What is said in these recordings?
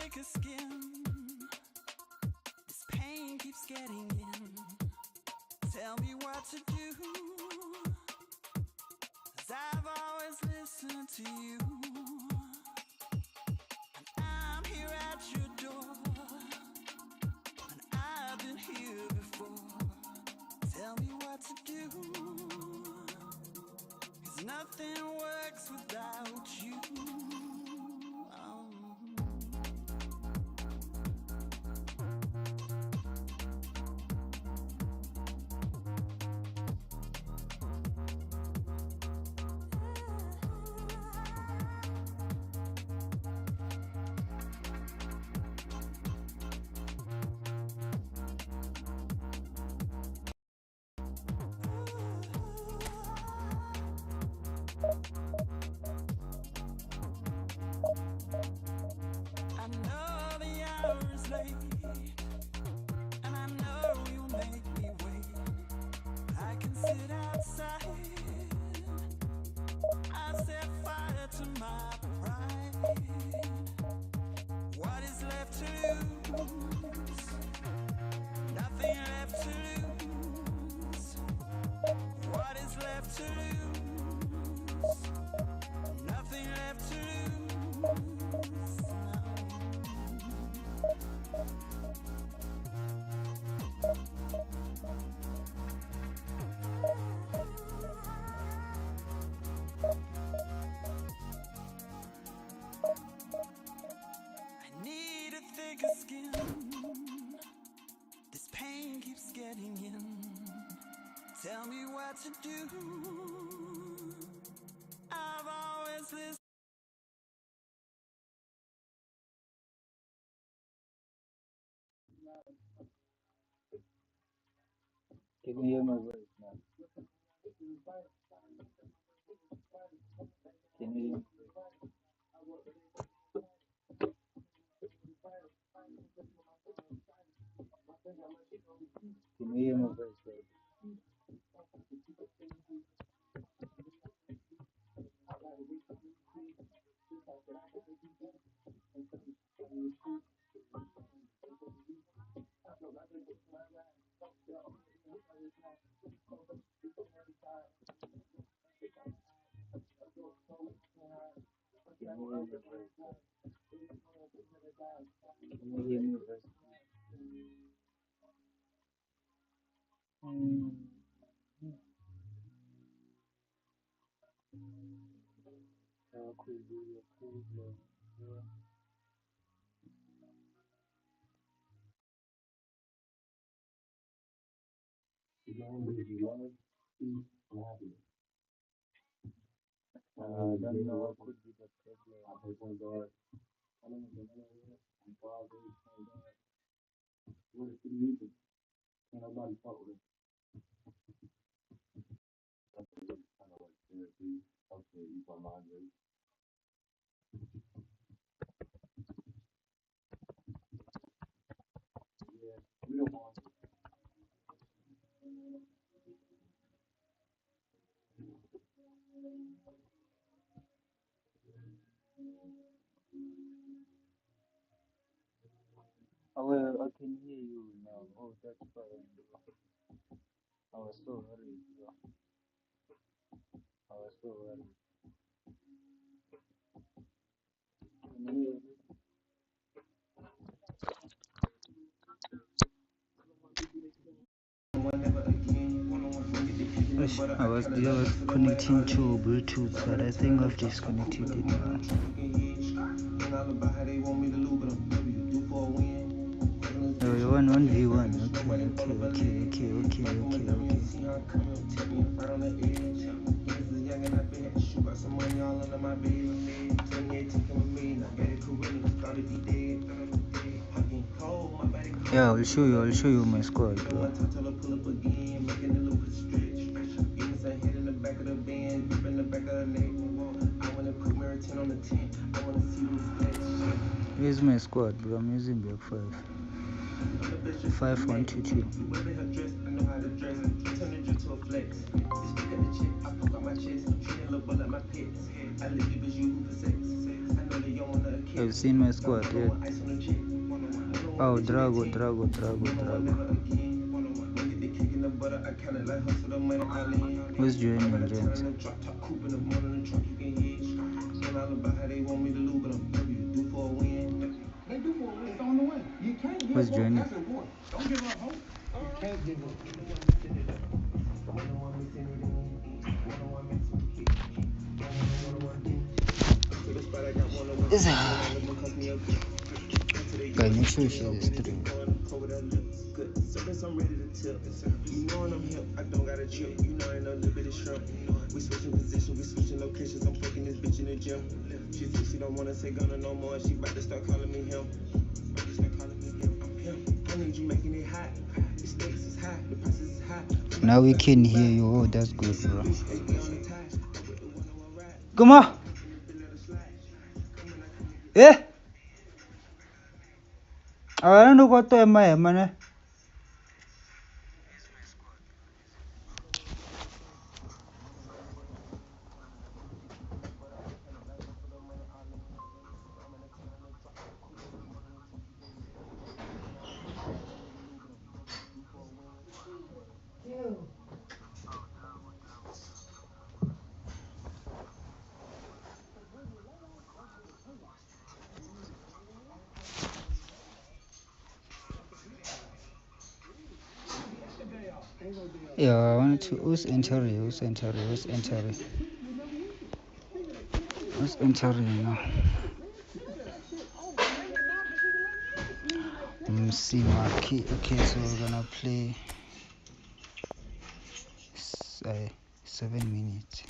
thicker skin. This pain keeps getting in. Tell me what to do, 'cause I've always listened to you. And I'm here at your door, and I've been here before. Tell me what to do, 'cause nothing works without you. I know the hour is late, and I know you'll make me wait. I can sit outside. I set fire to my pride. What is left to lose? Nothing left to lose. What is left to lose? Nothing left to lose. I need a thicker skin. This pain keeps getting in. Tell me what to do. I've always listened. Can you hear my voice now? Can you hear? Can you hear my voice, baby? Can you hear my voice? Can you hear my voice? How could you be a cool girl? You don't really love peace and happiness. I don't know what could be the problem. I pray for God. I don't know I'm Father, my God. What is the reason? Can nobody fuck with it? That's a good kind of like therapy. Okay, you my mind rate. Yeah, we don't want it. Oh, well, I can hear you now. Oh, that's fine. I was so worried, bro. I was so worried. Can you hear me? I was connecting to Bluetooth, but I think I've disconnected it now. Oh, you want 1v1? Yeah, I'll show you my squad, bro. Here's my squad, bro. I'm using Black 5. 5122. I've seen my squad yet. Oh, Drago. Who's joining, gents? Who's joining? Is it? Guys, make sure you share this stream. I'm ready to tip. You know I'm hip, I don't got a chip. You know I ain't no little bit of shrimp. We switching positions, we switching locations. I'm fucking this bitch in the gym. She said she don't wanna say Gunna no more. She about to start calling me him. I'm him. I need you making it hot. The stakes is high, the prices is high. Now we can hear you. Oh, that's good, bro. Come on. Yeah. I don't know what to am I, man. Yeah, I wanted to. Who's entering now? Let me see my key. Okay, so we're gonna play 7 minutes.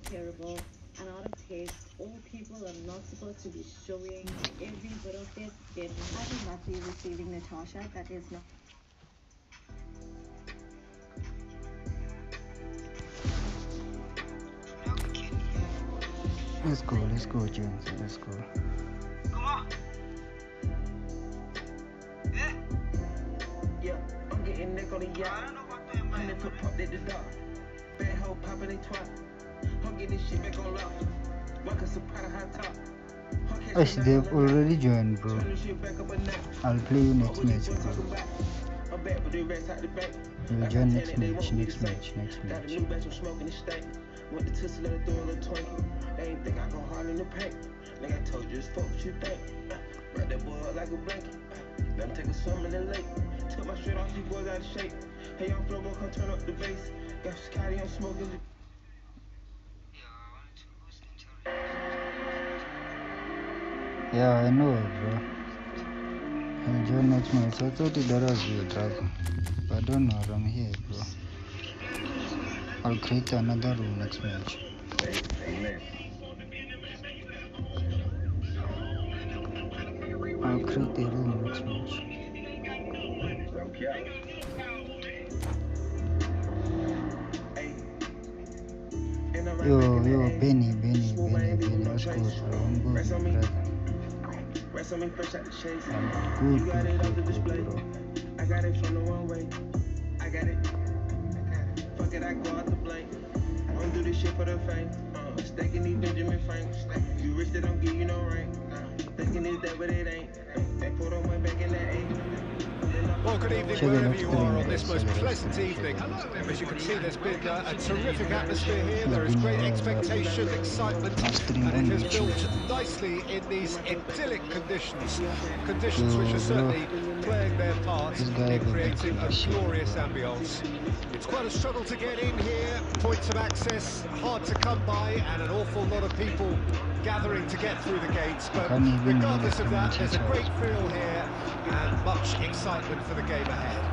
Terrible and out of taste. All people are not supposed to be showing every bit of their skin. I would not be receiving Natasha. That is not. Let's go, James. Let's go. Come on. Yeah, I'm getting neck on the yacht. I'm in foot pop at the dock. Bad hoe popping they twat. I'm getting this shit back on lock. Walk us a pot of hot top. They've already joined, bro. I'll play you next match, bro. We'll join next match. Got a new batch of smoking the steak. Went to Tussle, let her do a little twank. They ain't think I go hard in the paint. Like I told you, just fuck what you think. Wrap that boy up like a blanket. Let him take a swim in the lake. Took my shirt off, you boys out of shape. Hey, y'all flow, come turn up the bass. Got Scotty, I'm smoking. Yeah, I know, bro. I'll join next match. I thought that was your drug. But I don't know, I'm here, bro. I'll create another room next match. I'll create a room next match. Yo, Benny, what's good, bro? I'm good, brother. I'm good, bro. I got it from the one way. I got it. Fuck it, I go out the blank. I don't do this shit for the fame. Stacking these Benjamin Franks. You rich, they don't give you no rank. Thinking it's that, but it ain't. They put on my back in that 8. Well, good evening wherever you are on this most pleasant evening. As you can see, there's been a terrific atmosphere here. There is great expectation, excitement, and it has built nicely in these idyllic conditions. Conditions which are certainly playing their part in creating a glorious ambience. It's quite a struggle to get in here, points of access hard to come by, and an awful lot of people gathering to get through the gates. But regardless of that, there's a great feel here and much excitement for the game ahead.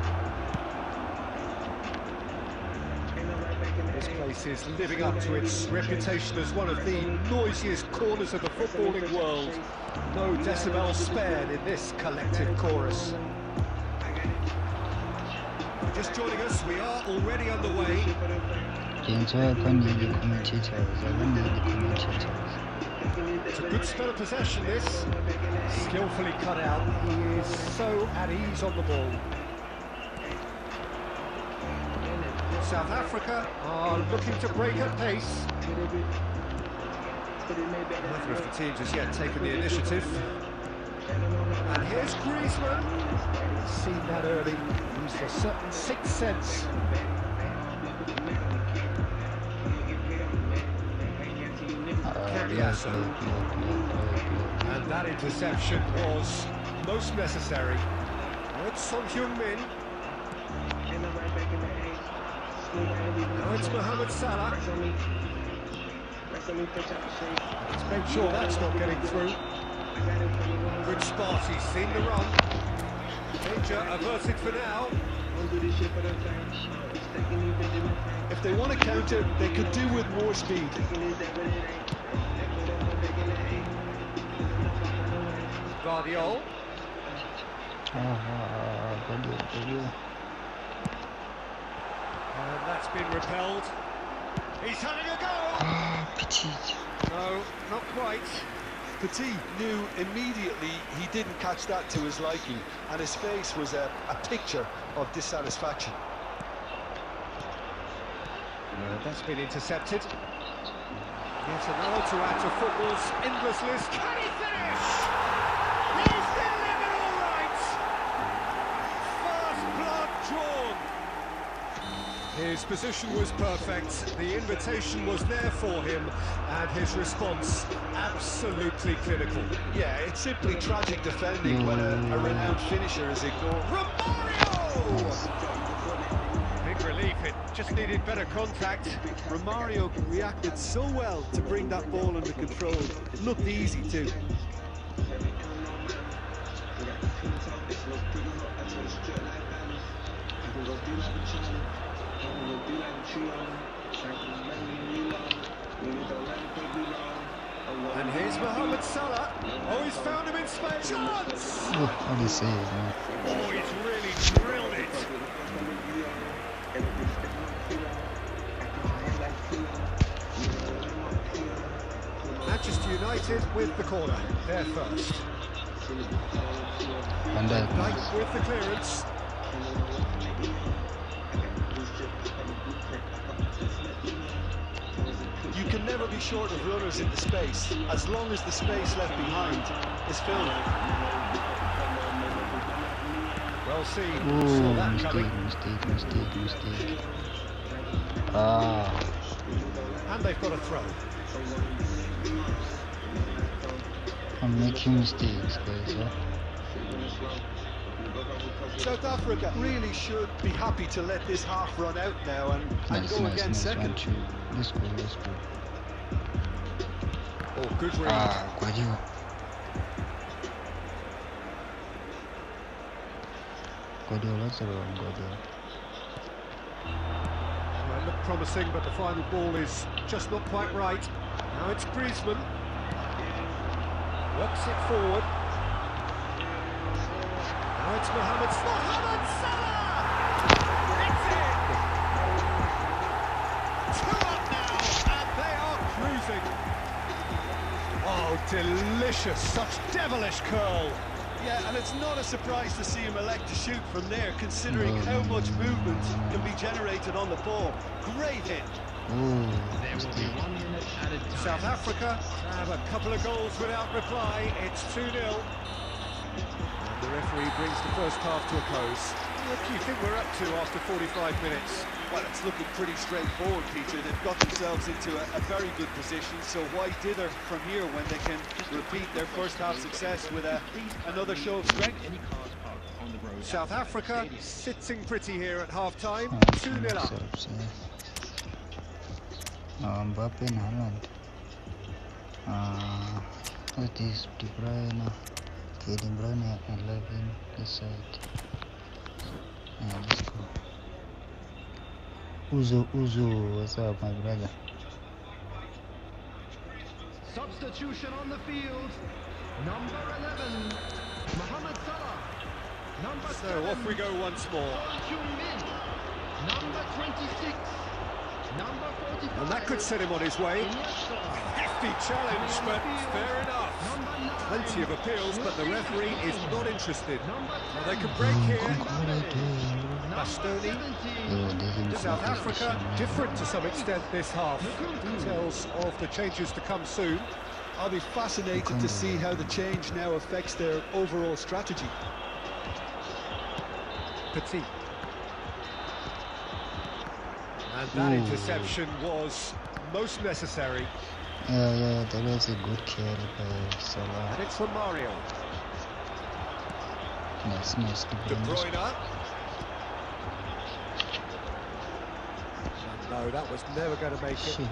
This place is living up to its reputation as one of the noisiest corners of the footballing world. No decibel spared in this collective chorus. Just joining us, we are already underway. James, I can't hear the commentators. It's a good spell of possession, this. Skillfully cut out. He is so at ease on the ball. South Africa are looking to break at pace. Neither of the teams has yet taken the initiative. And here's Griezmann. He's seen that early. Used a certain sixth sense. And that interception was most necessary. Now it's Son Heung-min. Now it's Mohamed Salah. Let's make sure that's not getting through. Good spot, he's seen the run. Danger averted for now. If they want to counter, they could do with more speed. Guardiola. And that's been repelled. He's having a go! No, not quite. Petit knew immediately he didn't catch that to his liking, and his face was a picture of dissatisfaction. That's been intercepted. Yet another to add to football's endless list. Can he finish? He's delivered all right! First blood drawn. His position was perfect, the invitation was there for him, and his response absolutely clinical. Yeah, it's simply tragic defending when a renowned finisher is ignored. Romario! Big relief, it just needed better contact. Romario reacted so well to bring that ball under control. It looked easy too. And here's Mohamed Salah. Oh, he's found him in space. Chance! How do you say it, man? Oh, he's really drilled it. Manchester United with the corner. They're first. And Dyke with the clearance. You can never be short of runners in the space, as long as the space left behind is filled. Well seen. Ooh, Saw that coming. mistake. And they've got a throw. I'm making mistakes, guys. South Africa really should be happy to let this half run out now and go again second. Let's go. Oh, good read. Guardiola. Guardiola's around Guardiola. Well, it looked promising, but the final ball is just not quite right. Now it's Griezmann. Works it forward. Now it's Mohamed Salah! It's in! 2-up now, and they are cruising. Oh, delicious, such devilish curl. Yeah, and it's not a surprise to see him elect to shoot from there, considering how much movement can be generated on the ball. Great hit. South Africa have a couple of goals without reply. It's 2-0. And the referee brings the first half to a close. What do you think we're up to after 45 minutes? Well, it's looking pretty straightforward, Peter. They've got themselves into a very good position, so why dither from here when they can repeat their first half success with another show of strength? South Africa sitting pretty here at half-time, 2-0 up. Mbappe and Haaland. What is De Bruyne? Okay, De Bruyne at 11 this side. Yeah, let's go. Uzo, what's up, my brother? Substitution on the field. Number 11, Mohamed Salah. Number 7, So off we go once more. Son Heung-min. Number 26, Number 45. And that could set him on his way. Hefty challenge, but fair enough. Plenty of appeals, but the referee is not interested. Well, they can break here. Bastoni. South Africa, different to some extent this half. Details of the changes to come soon. I'll be fascinated to see how the change now affects their overall strategy. Petit. And that interception was most necessary. Yeah, that was a good carry by Salah. And it's from Mario. Nice, De Bruyne. No, that was never going to make it. Shit.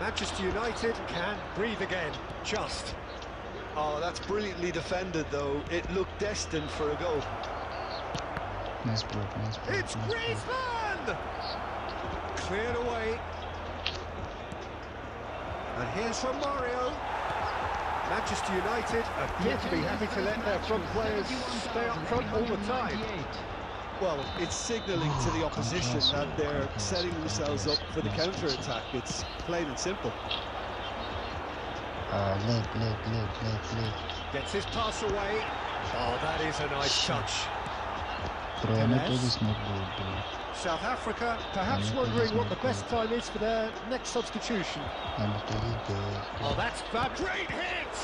Manchester United can breathe again, just. Oh, that's brilliantly defended, though. It looked destined for a goal. Nice block. It's Griezmann! Cleared away. And here's from Mario. Manchester United appear to be happy to let their front players stay up front all the time. Well, it's signalling to the opposition that they're setting themselves up for the counter-attack. It's plain and simple. Leg. Gets his pass away. Oh, that is a nice touch. Bro, it is not good, bro. South Africa perhaps wondering what the best time is for their next substitution. Oh, that's bad. Great hit!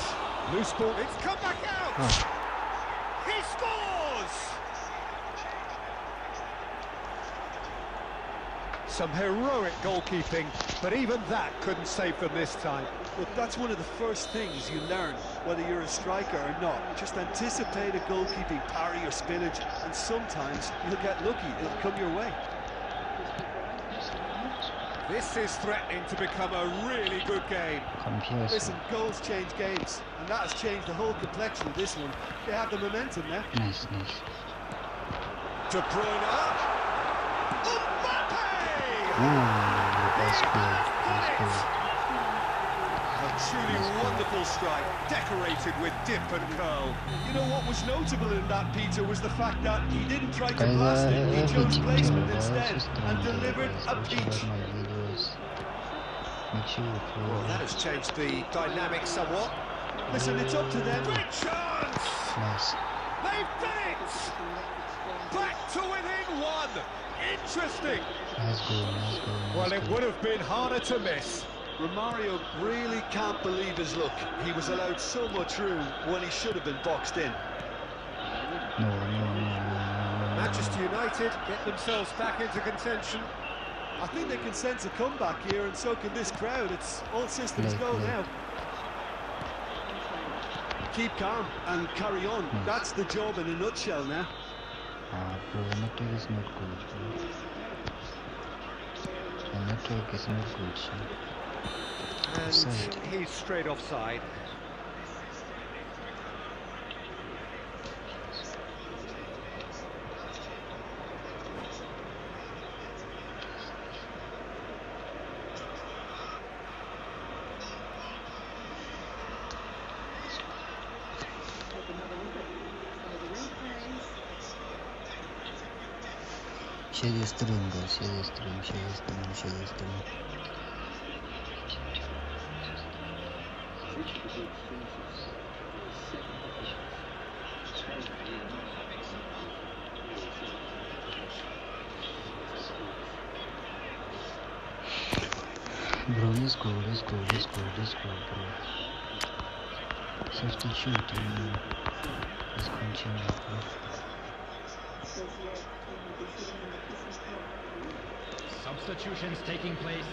Loose ball. It's come back out! He scores! Some heroic goalkeeping, but even that couldn't save them this time. Look, that's one of the first things you learn, whether you're a striker or not. Just anticipate a goalkeeping parry or spillage, and sometimes you'll get lucky. It'll come your way. This is threatening to become a really good game. Listen, goals change games, and that has changed the whole complexion of this one. They have the momentum now. Nice. De Bruyne. That's good. A truly wonderful strike, decorated with dip and curl. You know what was notable in that, Peter, was the fact that he didn't try to blast it, he chose placement instead, and delivered a peach. Well, that has changed the dynamic somewhat. Listen, it's up to them. Great chance! Nice. They've done it! Back to within one! Interesting! Nice goal. Well, it would have been harder to miss. Romario really can't believe his luck. He was allowed so much room when he should have been boxed in. No. Manchester United get themselves back into contention. I think they can sense a comeback here, and so can this crowd. It's all systems go now. Keep calm and carry on. That's the job in a nutshell now. Bro, network is not good, bro. The network is not good, so. And he's straight offside. Share the stream, guys. Share the stream. Bro, let's go, bro. Substitute, let's continue, bro. Substitutions taking place.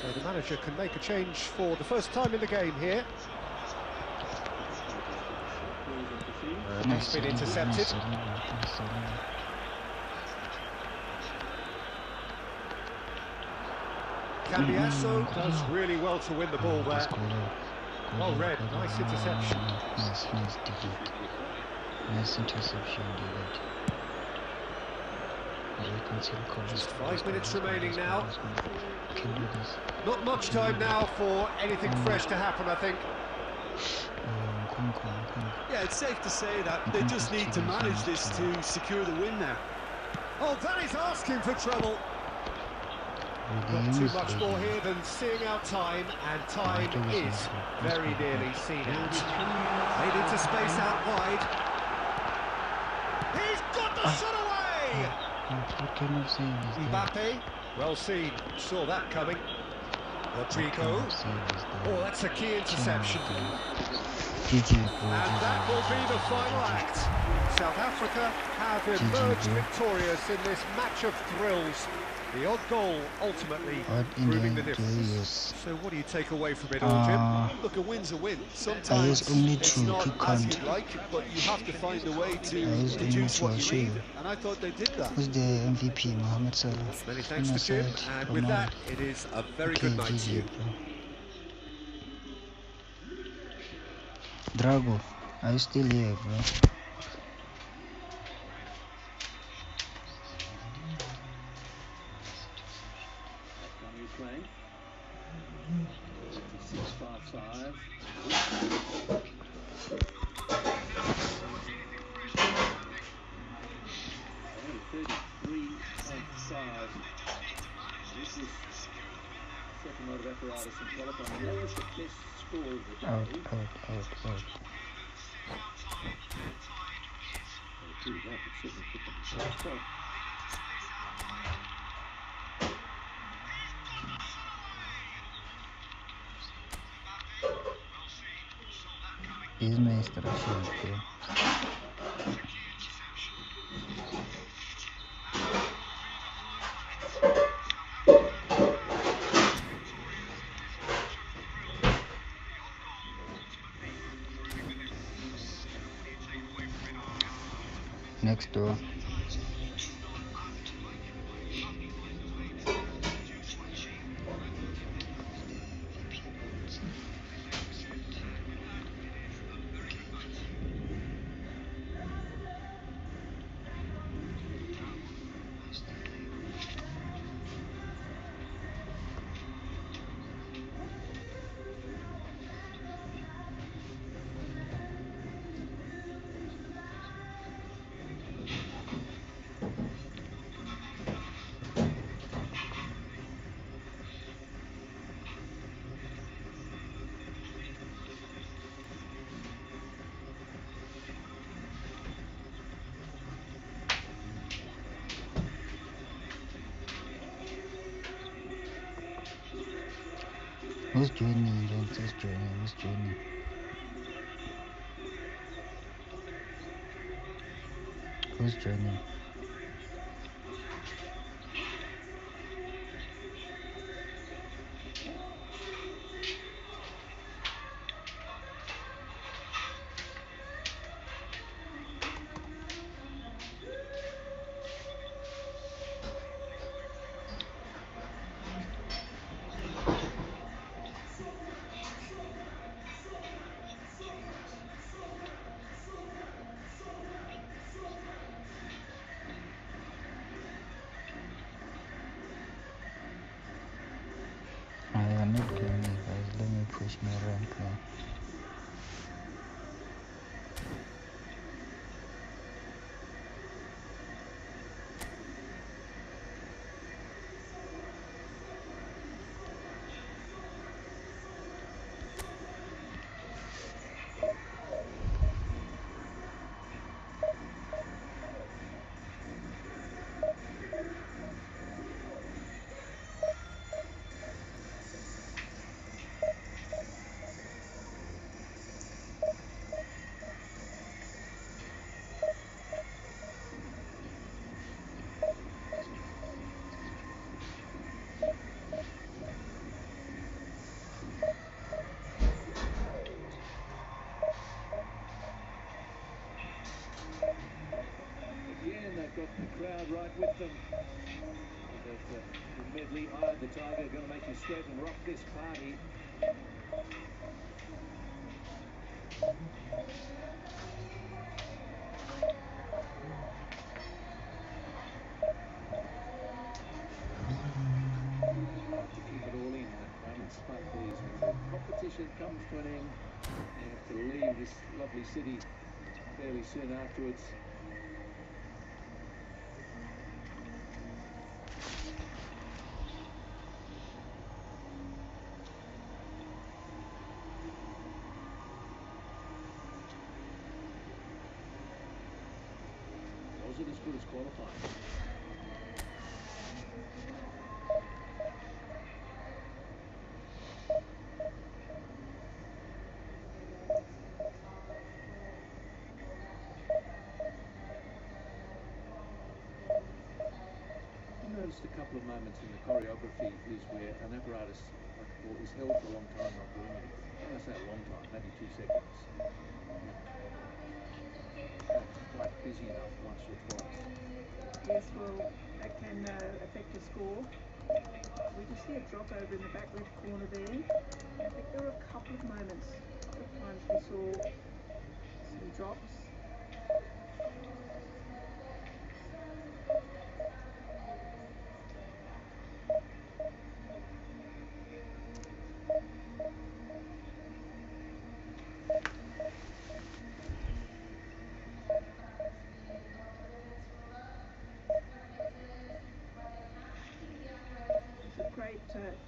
So the manager can make a change for the first time in the game here. And it's been intercepted. Cambiasso does really well to win the ball there. Well read, nice interception. Nice defeat. Nice interception, David. Just 5 minutes remaining now. Can do this. Not much time now for anything fresh to happen, I think. Yeah, it's safe to say that they just need to manage this to secure the win now. Oh, that is asking for trouble. Not too much more here than seeing out time, and time is very nearly seen out. Made into space out wide. He's got the shot away! What can you say? Mbappe, well seen, saw that coming. Rodrigo. Oh, that's a key interception. And that will be the final act. South Africa have emerged victorious in this match of thrills. The odd goal ultimately proving the difference. So what do you take away from it all, Jim? Look, a win's a win. Sometimes it's not as you'd like, but you have to find a way to produce what you need. And I thought they did that. Who's the MVP? Mohamed Salah. Many thanks to Jim, and with that, it is a very good night to you. Drago, are you still here, bro? Ukraine. 6-5-5. 33.5. This is second mode of apparatus in qualifying. Where's the best score of the day? Out. He's my instruction, bro. Next door. Who's joining? Who's joining? Who's joining? I am not going, guys. Let me push my rank now. Got the crowd right with them. The medley, Eye of the Tiger, going to make you sweat and rock this party. Hard to keep it all in moments like these. When the competition comes to an end, you have to leave this lovely city fairly soon afterwards. was qualifying. I noticed a couple of moments in the choreography is where an apparatus like the ball is held for a long time not doing anything. When I say a long time, maybe 2 seconds. That's quite busy enough once or twice. Yes, well, that can affect the score. We just see a drop over in the back left corner there. I think there were a couple of moments, a couple of times we saw some drops.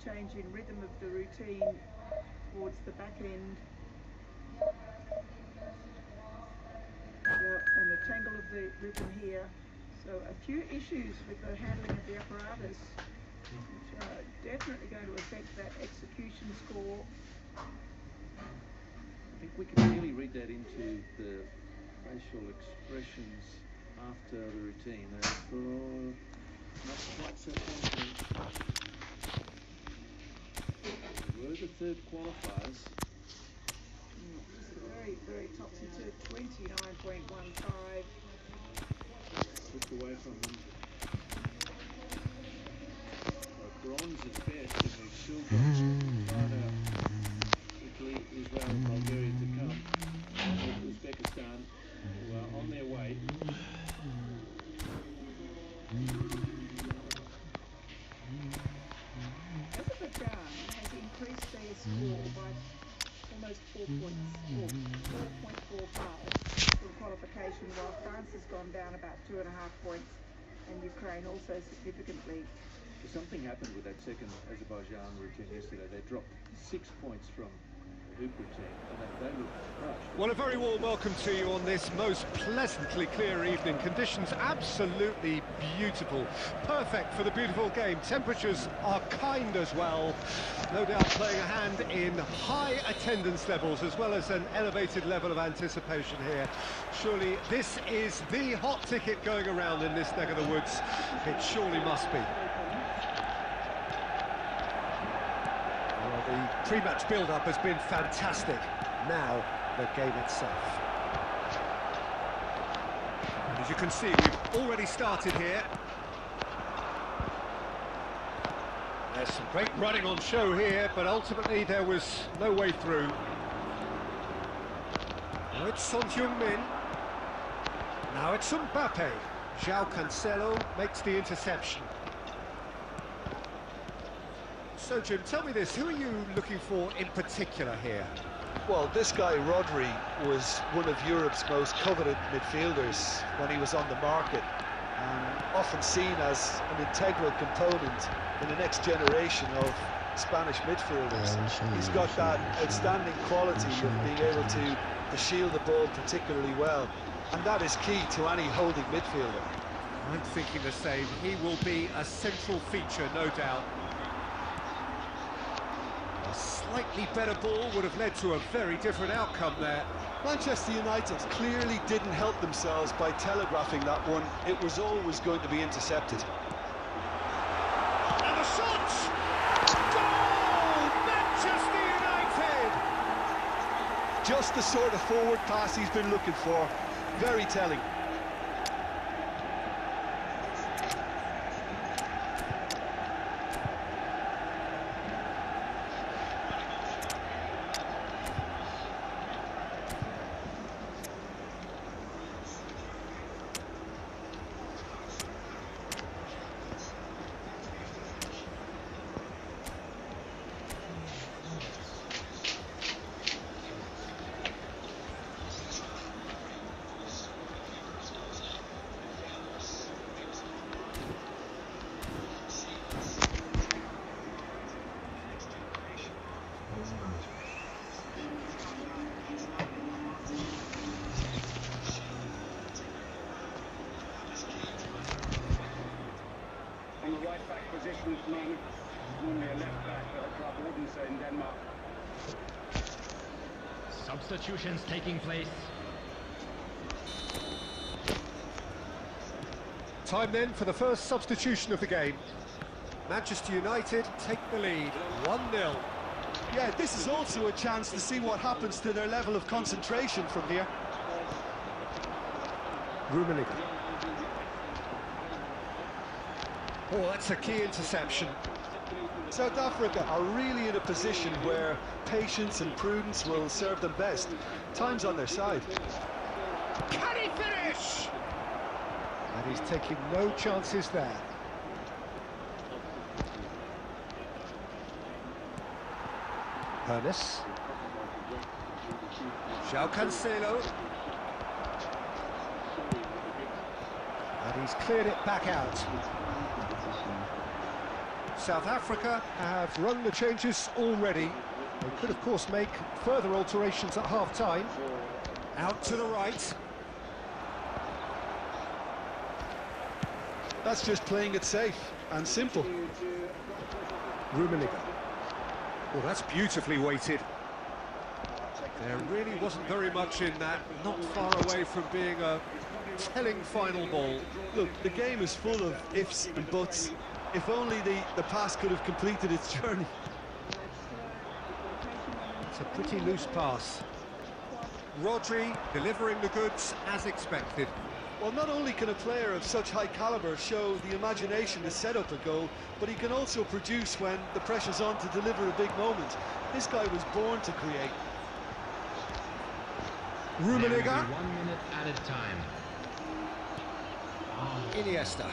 Change in rhythm of the routine towards the back end. Yep, and the tangle of the rhythm here. So a few issues with the handling of the apparatus, which are definitely going to affect that execution score. I think we can really read that into the facial expressions after the routine. They're not quite so confident. Were the third qualifiers. Very, very topsy-turvy, 29.15. Slipped away from them. Bronze is best, and they've still got Italy, Israel, and Bulgaria to come. Uzbekistan, who are on their way. Increased their score by almost 4 points, 4.45 from qualification, while France has gone down about 2.5 points, and Ukraine also significantly. Something happened with that second Azerbaijan routine yesterday. They dropped 6 points from the hoop routine, and they looked crushed. Well, a very warm welcome to you on this most pleasantly clear evening. Conditions absolutely beautiful. Perfect for the beautiful game. Temperatures are kind as well. No doubt playing a hand in high attendance levels as well as an elevated level of anticipation here. Surely this is the hot ticket going around in this neck of the woods. It surely must be. Well, the pre-match build-up has been fantastic. Now, the game itself. As you can see, we've already started here. There's some great running on show here, but ultimately there was no way through. Now it's Son Heung-min. Now it's Mbappe. João Cancelo makes the interception. So, Jim, tell me this, who are you looking for in particular here? Well, this guy, Rodri, was one of Europe's most coveted midfielders when he was on the market, and often seen as an integral component in the next generation of Spanish midfielders. He's got that outstanding quality of being able to shield the ball particularly well, and that is key to any holding midfielder. I'm thinking the same. He will be a central feature, no doubt. A slightly better ball would have led to a very different outcome there. Manchester United clearly didn't help themselves by telegraphing that one. It was always going to be intercepted. And the shot! Goal! Manchester United! Just the sort of forward pass he's been looking for. Very telling. Substitutions taking place. Time then for the first substitution of the game. Manchester United take the lead, 1-0. Yeah, this is also a chance to see what happens to their level of concentration from here. Rummenigge. Oh, that's a key interception. South Africa are really in a position where patience and prudence will serve them best. Time's on their side. Can he finish? And he's taking no chances there. Ernest. João Cancelo. And he's cleared it back out. South Africa have run the changes already. They could, of course, make further alterations at half-time. Out to the right. That's just playing it safe and simple. Rummenigge. Well, that's beautifully weighted. There really wasn't very much in that, not far away from being a telling final ball. Look, the game is full of ifs and buts. If only the pass could have completed its journey. It's a pretty loose pass. Rodri delivering the goods as expected. Well, not only can a player of such high caliber show the imagination to set up a goal, but he can also produce when the pressure's on to deliver a big moment. This guy was born to create. Rummenigge. 1 minute added time. Iniesta.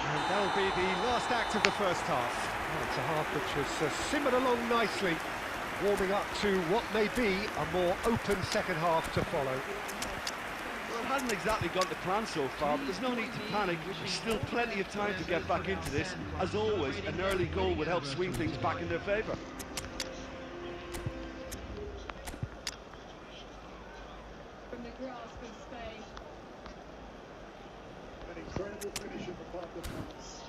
And that'll be the last act of the first half. Well, it's a half which has simmered along nicely, warming up to what may be a more open second half to follow. Well, it hasn't exactly gone to plan so far, but there's no need to panic. There's still plenty of time to get back into this. As always, an early goal would help swing things back in their favour. From the grasp of Spain. An incredible finish of the park defence.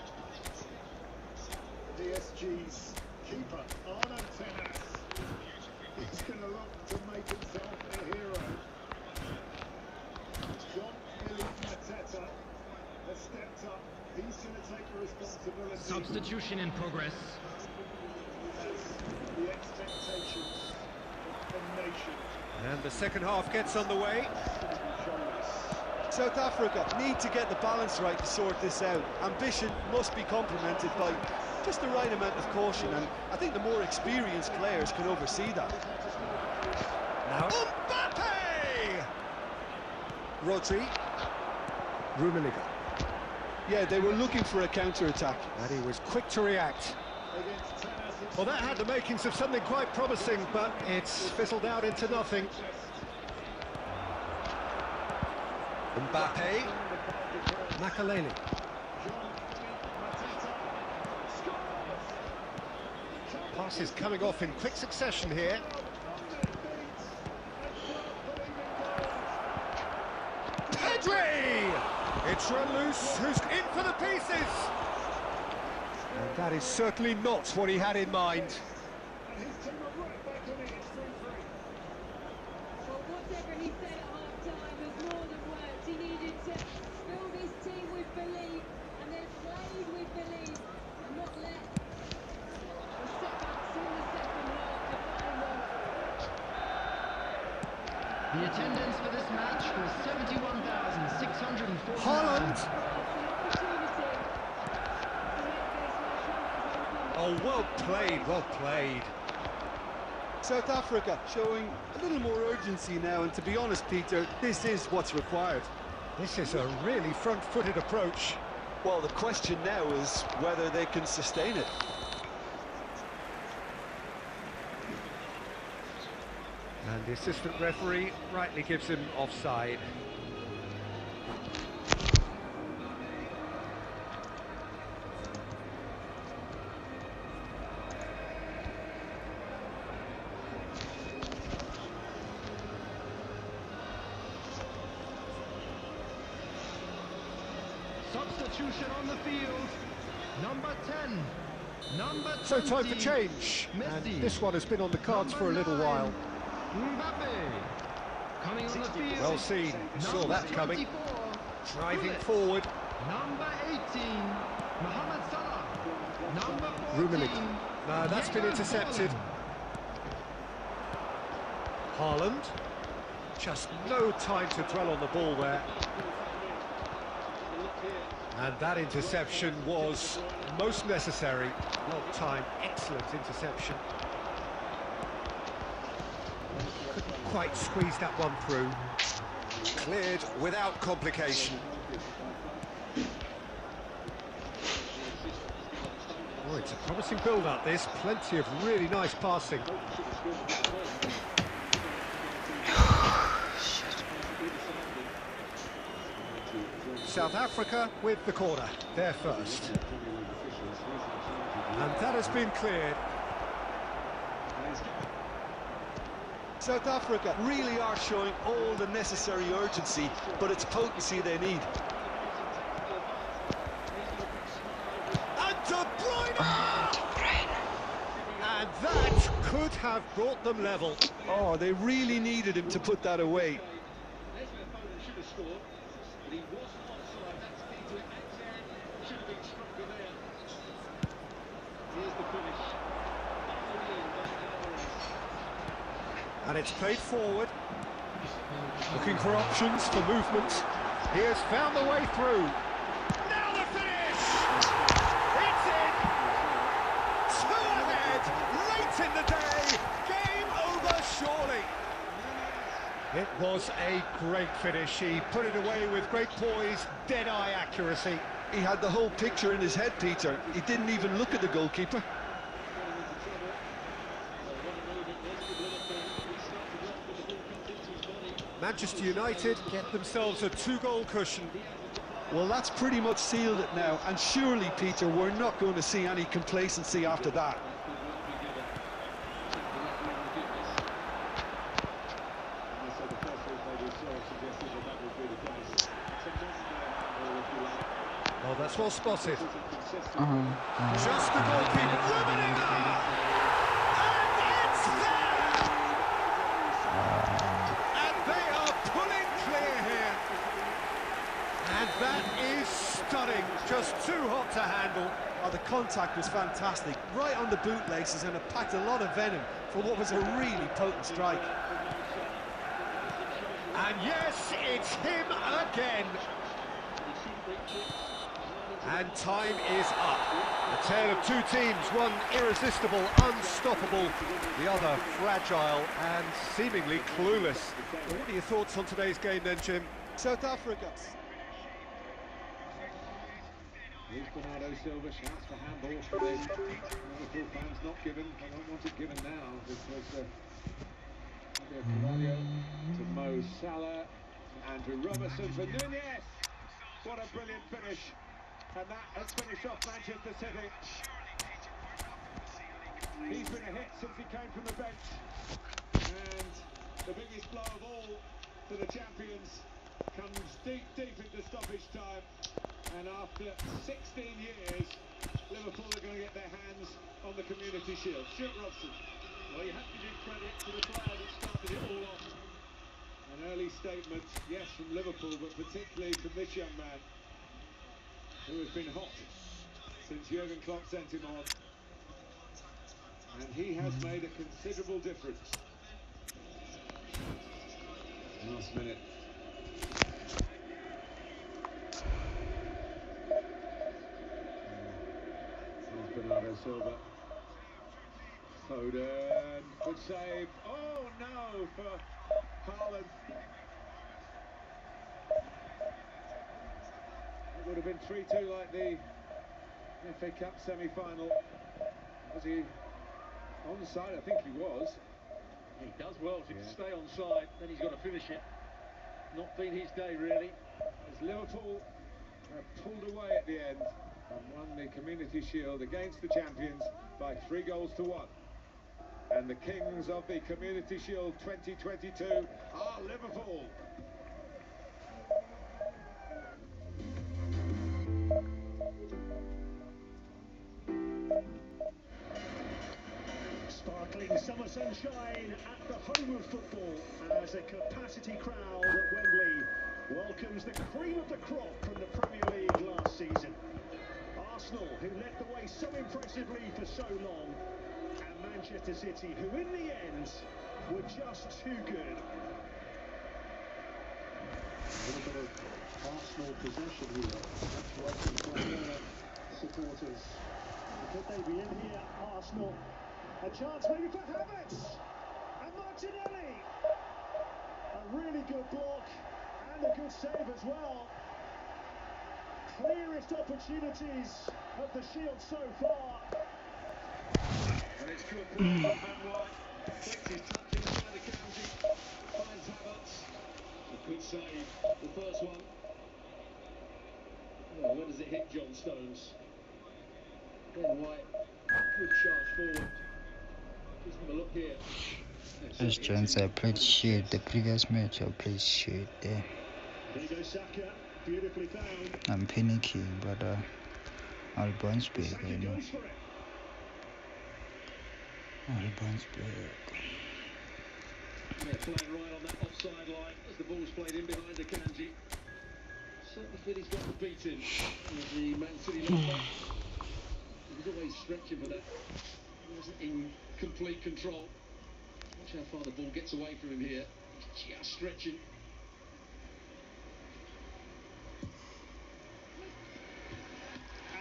DSG's keeper, Arno Tenas. He's going to look to make himself a hero. Thato has stepped up. He's going to take the responsibility. Substitution in progress. As the expectations of the nation. And the second half gets underway. South Africa need to get the balance right to sort this out. Ambition must be complemented by just the right amount of caution, and I think the more experienced players can oversee that. Now Mbappe! Rodri. Rummenigge. Yeah, they were looking for a counter-attack. And he was quick to react. Well, that had the makings of something quite promising, but it's fizzled out into nothing. Mbappe. Makaleli. Passes coming off in quick succession here. Pedri! It's run loose, who's in for the pieces? And that is certainly not what he had in mind. Well, whatever he said at half-time was more than words. He needed to fill this team with belief and then played with belief and not let the setbacks in the second half define them. The attendance for this match was 71,640. Haaland! Oh, well played, well played. South Africa showing a little more urgency now, and to be honest, Peter, this is what's required. This is a really front-footed approach. Well, the question now is whether they can sustain it. And the assistant referee rightly gives him offside. Substitution on the field. Number 10. Number So time 20, for change, Messi. and this one has been on the cards for a little while. Mbappe. Coming on the field. Well seen, saw that coming. 24, Driving Gullit. forward. Number 18, Mohamed Salah. Number 14, Rummenigge. No, that's been intercepted. Haaland. Just no time to dwell on the ball there. And that interception was most necessary. Well timed, excellent interception. Couldn't quite squeeze that one through. Cleared without complication. Oh, it's a promising build-up, this. Plenty of really nice passing. South Africa with the corner, they're first. And that has been cleared. South Africa really are showing all the necessary urgency, but it's potency they need. And De Bruyne! And that could have brought them level. Oh, they really needed him to put that away. And it's played forward. Looking for options for movement. He has found the way through. Now the finish! It's in! 2 ahead, late in the day. Game over, surely. It was a great finish. He put it away with great poise, dead-eye accuracy. He had the whole picture in his head, Peter. He didn't even look at the goalkeeper. Manchester United get themselves a 2-goal cushion. Well, that's pretty much sealed it now, and surely, Peter, we're not going to see any complacency after that. Oh, that's well spotted. Just the goalkeeper. Rummenigge! And it's there! And they are pulling clear here. And that is stunning. Just too hot to handle. Oh, the contact was fantastic. Right on the bootlaces, and it packed a lot of venom for what was a really potent strike. And yes, it's him again. And time is up. A tale of two teams, one irresistible, unstoppable, the other fragile and seemingly clueless. Well, what are your thoughts on today's game then, Jim? South Africa. Here's Bernardo Silva, shouts for handball for the Liverpool fans, not given. They don't want it given now because Carvalho to Mo Salah, to Andrew Robertson for Nunez. What a brilliant finish. And that has finished off Manchester City. He's been a hit since he came from the bench. And the biggest blow of all to the champions comes deep into stoppage time. And after 16 years, Liverpool are going to get their hands on the Community Shield. Stuart Robson. Well, you have to give credit to the player that started it all off. An early statement, yes, from Liverpool, but particularly from this young man, who has been hot since Jurgen Klopp sent him on, and he has made a considerable difference. Last minute. There's Bernardo Silva. Foden, good save. Oh no, for Haaland. It would have been 3-2 like the FA Cup semi-final. Was he onside? I think he was. He does well to stay onside, then he's got to finish it. Not been his day, really. As Liverpool have pulled away at the end and won the Community Shield against the champions by 3-1. And the kings of the Community Shield 2022 are Liverpool. summer sunshine at the home of football as a capacity crowd at Wembley welcomes the cream of the crop from the Premier League last season. Arsenal, who led the way so impressively for so long, and Manchester City, who in the end were just too good. A little bit of Arsenal possession here. That's working for supporters. Could they be in here, Arsenal? A chance maybe for Havertz and Martinelli. A really good block and a good save as well. Clearest opportunities of the Shield so far. And it's good for Van White. Flicks his touch inside the county. Finds Havertz. A good save. The first one. Oh, where does it hit John Stones? Van White. Good charge forward. Just have a look here. As Jones, I played shit. The previous match I played shit there. Beautifully found. I'm panicking, but I'll bounce back. I know. I'll bounce back. Yeah, playing right on that offside line as the ball's played in behind the Kanji. Certainly feel he's got the beat in with the Man City left back. He was always stretching for that. He wasn't in complete control. Watch how far the ball gets away from him here. He's just stretching.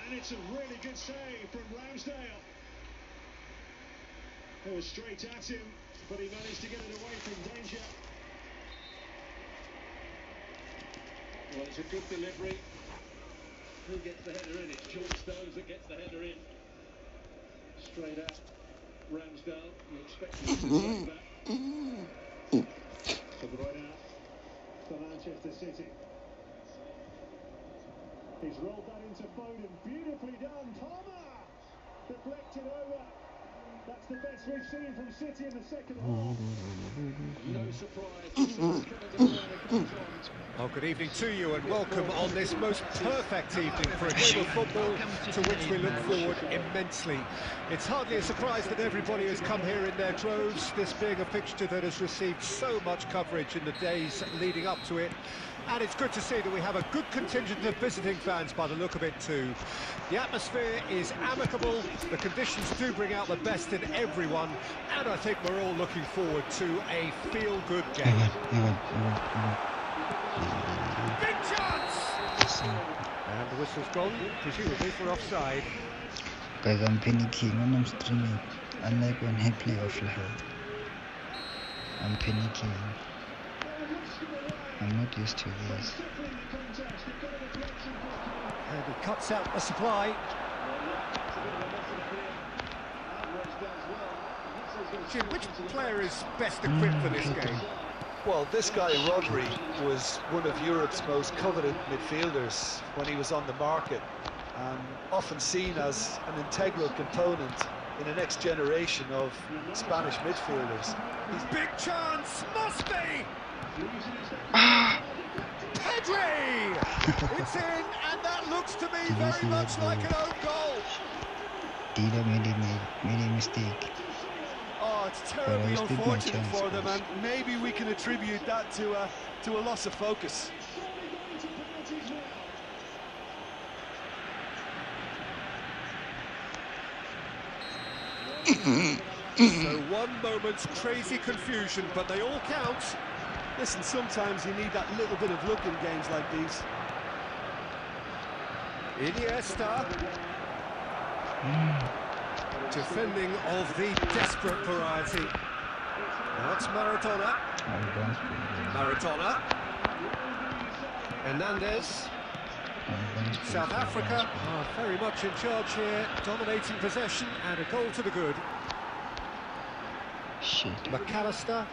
And it's a really good save from Ramsdale. It was straight at him, but he managed to get it away from danger. Well, it's a good delivery. Who gets the header in? It's John Stones that gets the header in. Straight at Ramsdale. You expect him to save that. So right out for Manchester City. He's rolled that into Foden. Beautifully done. Palmer! Deflected over. That's the best we've seen from City in the second half. No surprise. Oh, good evening to you and welcome on this most perfect evening for a game of football to which we look forward immensely. It's hardly a surprise that everybody has come here in their droves, this being a fixture that has received so much coverage in the days leading up to it. And it's good to see that we have a good contingent of visiting fans by the look of it too. The atmosphere is amicable, the conditions do bring out the best in everyone, and I think we're all looking forward to a feel-good game. Big chance! And the whistle's gone, presumably for offside. Guys, I'm panicking when I'm streaming, unlike when I play offline. I'm panicking. I'm not used to this. And he cuts out the supply. Jim, which player is best equipped for this game? Well, this guy, Rodri, was one of Europe's most coveted midfielders when he was on the market, and often seen as an integral component in the next generation of Spanish midfielders. Big chance! Must be! Pedri! It's in, and that looks to me very much like an own goal. Dida made a mistake. Oh, it's terribly unfortunate for them, and maybe we can attribute that to a loss of focus. So one moment's crazy confusion, but they all count. Listen, sometimes you need that little bit of luck in games like these. Iniesta. Defending of the desperate variety. Now it's Maradona. Hernandez. South Africa are very much in charge here, dominating possession and a goal to the good. McAllister.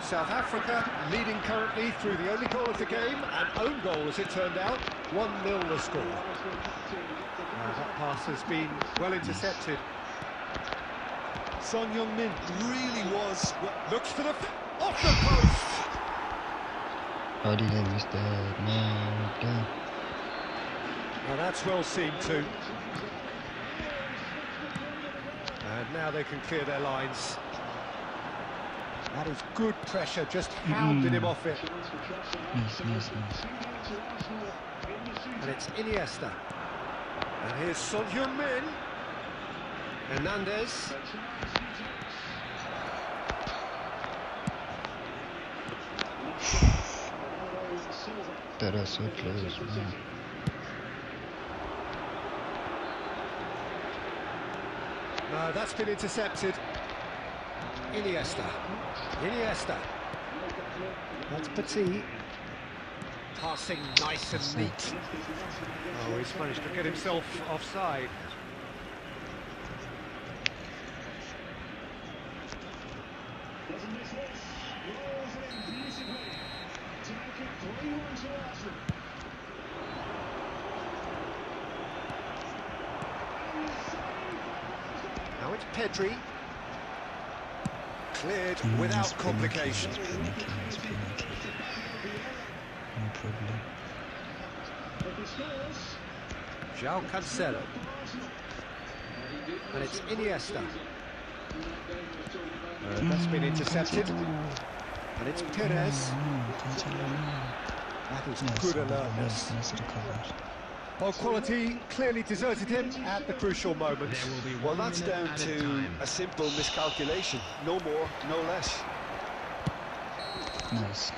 South Africa leading currently through the only goal of the game, an own goal as it turned out, 1-0 the score. That pass has been well intercepted. Son Heung-min really was... Looks for the... off the post! How did I miss that? No. Well, that's well seen too. And now they can clear their lines. That is good pressure, just hounded him off it. Nice. And it's Iniesta. And here's Son Heung-min. Hernandez. That is so close, man. No, that's been intercepted. Iniesta. That's Petit. Passing nice and neat. Oh, he's managed to get himself offside. Doesn't miss this. Rolls in beautifully to make it 3-1 to Arsenal. Now it's Pedri. Cleared without complication. No problem. João Cancelo. And it's Iniesta. That's been intercepted. And it's Perez. That is good alertness. Well, quality clearly deserted him at the crucial moment. Well, that's down to a simple miscalculation. No more, no less. Nice.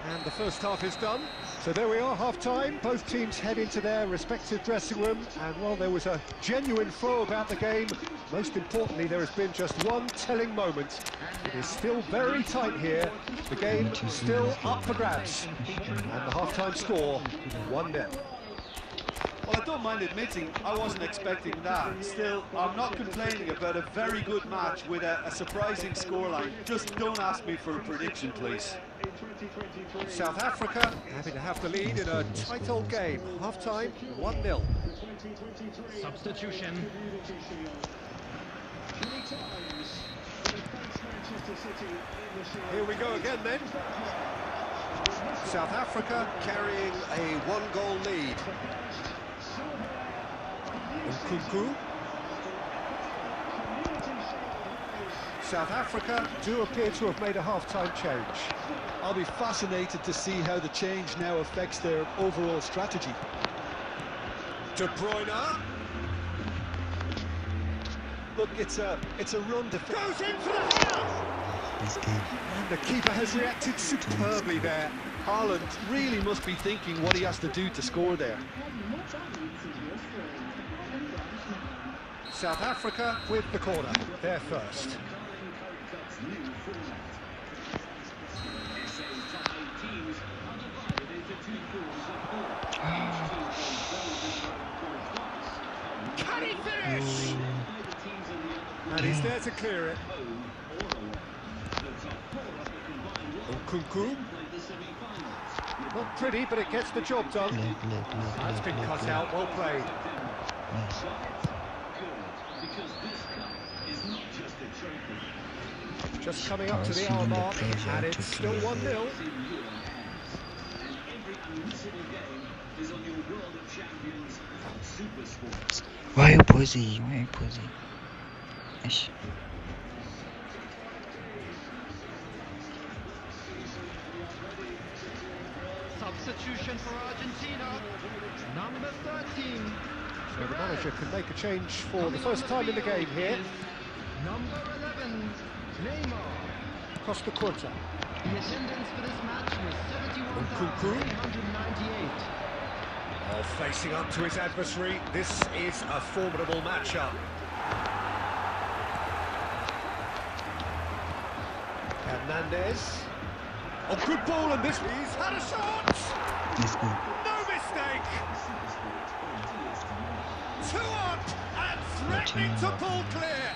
And the first half is done. So there we are, half-time. Both teams head into their respective dressing room. And while there was a genuine flow about the game, most importantly, there has been just one telling moment. It is still very tight here. The game still up for grabs. And the half-time score, 1-0. Well, I don't mind admitting I wasn't expecting that. Still, I'm not complaining about a very good match with a surprising scoreline. Just don't ask me for a prediction, please. South Africa happy to have the lead in a tight old game. Half-time, 1-0. Substitution. Here we go again then. South Africa carrying a one-goal lead. Nkunku. South Africa do appear to have made a half-time change. I'll be fascinated to see how the change now affects their overall strategy. De Bruyne. Look, it's a run defense. Goes in for the header! And the keeper has reacted superbly there. Haaland really must be thinking what he has to do to score there. South Africa with the corner, they're first. Can he finish? And he's there to clear it. Nkunku. Not pretty, but it gets the job done. That's been cut out, well played. Just coming up to the hour mark, and it's still 1-0. Why you pussy? Ish. Substitution for Argentina. Number 13. So the manager can make a change for the first time in the game here. Number 11. Neymar. Costa Curta. The attendance for this match was 71,898. Oh, facing up to his adversary, this is a formidable matchup. Hernandez. Oh, good ball, and this he's had a shot. No mistake. 2 up and threatening to pull clear.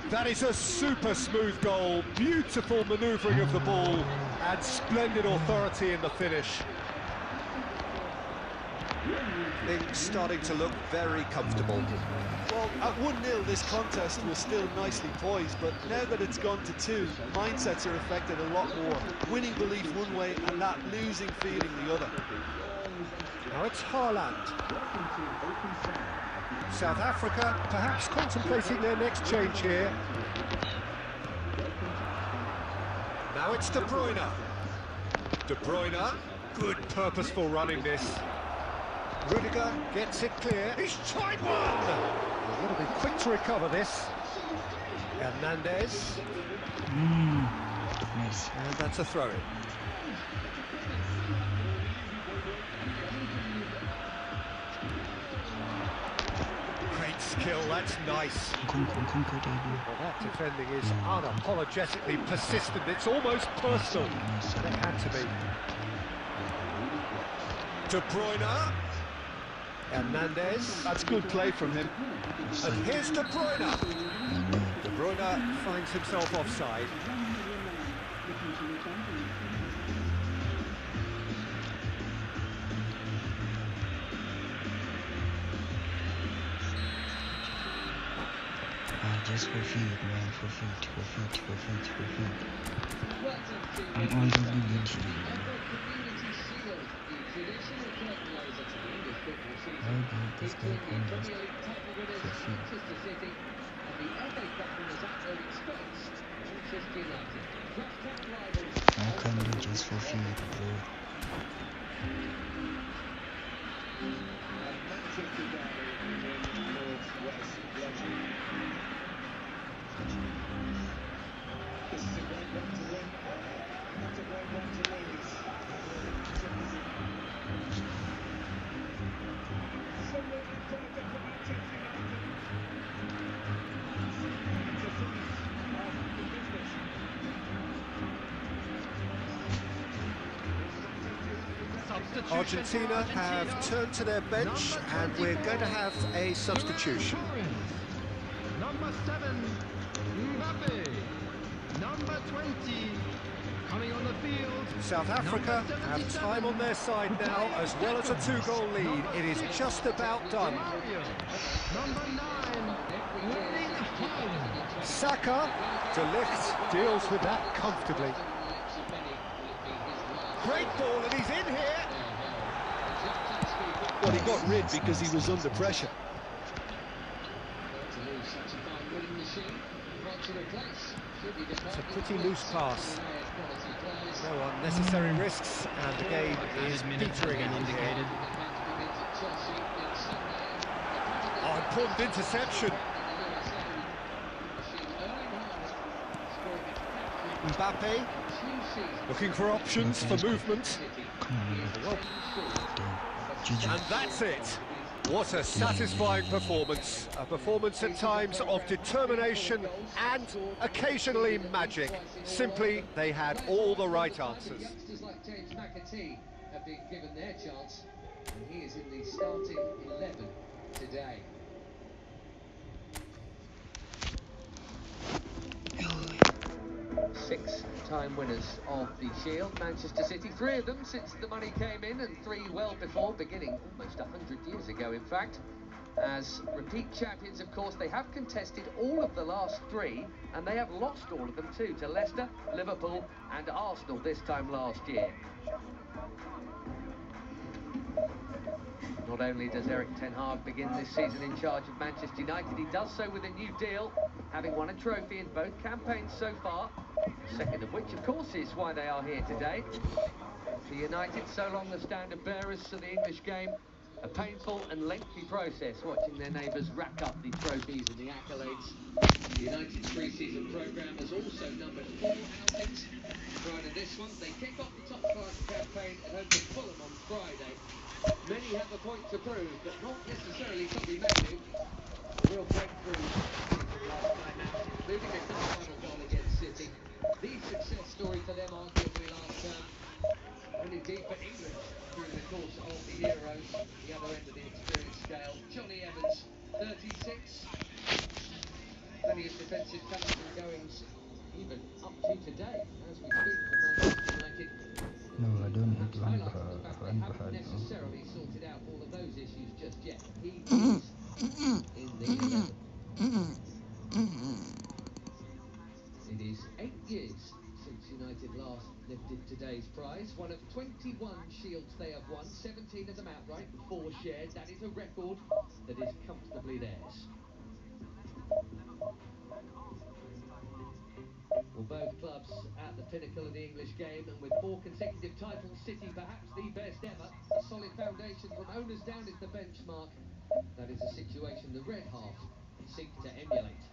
That is a super smooth goal. Beautiful manoeuvring of the ball and splendid authority in the finish. Things starting to look very comfortable. Well, at 1-0 this contest was still nicely poised, but now that it's gone to 2, mindsets are affected a lot more. Winning belief one way and that losing feeling the other. Now it's Haaland. South Africa perhaps contemplating their next change here. Now it's De Bruyne. De Bruyne, good purposeful running this. Rudiger gets it clear. He's tried one! They've got to be quick to recover this. Hernandez. Nice. And that's a throw-in. Great skill, that's nice. Well, that defending is unapologetically persistent. It's almost personal. And it had to be. De Bruyne. Hernandez. That's good play from him. And here's De Bruyne. De Bruyne finds himself offside. Just for feet, man, for feet. I'm on the beach. How did this guy come just for feet? How can you just for feet, bro? Argentina have turned to their bench and we're going to have a substitution. Number 7, Mbappe. Number 20, coming on the field. South Africa have time on their side now, as well as a 2-goal lead. It is just about done. Number 9, winning home. Saka, De Ligt deals with that comfortably. Great ball, and he's in here. Well, he got rid because he was under pressure. It's a pretty loose pass. No unnecessary risks, and the game is petering out indicated. Oh, important interception. Mbappe looking for options for movement. And that's it. What a satisfying performance. A performance at times of determination and occasionally magic. Simply, they had all the right answers. Youngsters like James McAtee have been given their chance, and he is in the starting 11 today. Six-time winners of the Shield, Manchester City, 3 of them since the money came in, and 3 well before, beginning almost 100 years ago, in fact. As repeat champions, of course, they have contested all of the last 3, and they have lost all of them too, to Leicester, Liverpool and Arsenal this time last year. Not only does Eric Ten Hag begin this season in charge of Manchester United, he does so with a new deal, having won a trophy in both campaigns so far, second of which, of course, is why they are here today. For United, so long the standard bearers of the English game, a painful and lengthy process watching their neighbours rack up the trophies and the accolades. The United's pre-season programme has also numbered 4 outings. Prior to this one, they kick off the top flight campaign at home to Fulham on Friday. Many have a point to prove, but not necessarily Tommy Matthew. A real breakthrough last time out, including a final goal against City. The success story for them arguably last term, and indeed for England during the course of the Euros, the other end of the experience scale. Johnny Evans, 36. Plenty of defensive comings and goings, even up to today, as we speak, for Manchester United. No, I don't need one They haven't necessarily sorted out all of those issues just yet. He is in the 11. It is 8 years since United last lifted today's prize. One of 21 Shields they have won, 17 of them outright, 4 shared. That is a record that is comfortably theirs. Well, both clubs at the pinnacle of the English game, and with 4 consecutive titles, City perhaps the best ever. A solid foundation from owners down is the benchmark. That is a situation the red half seek to emulate.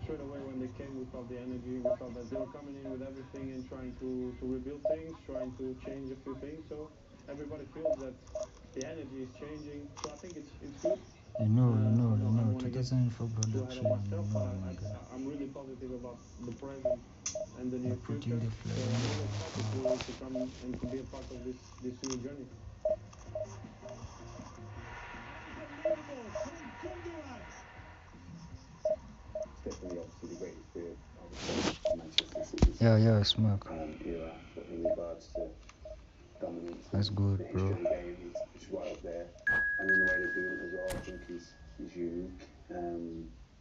Straight away when they came, we felt the energy. We felt that they were coming in with everything and trying to rebuild things, trying to change a few things. So everybody feels that the energy is changing. So I think it's good. No, 2004 production. I'm really positive about the present and the near future. So I'm really excited to come and to be a part of this new journey. Definitely, obviously, the greatest period of Manchester City. Yeah, smoke. Era, but in regards to dominance, that's good, the bro. history of the game, it's right up there. And in the way they're doing it as well, I think is unique. I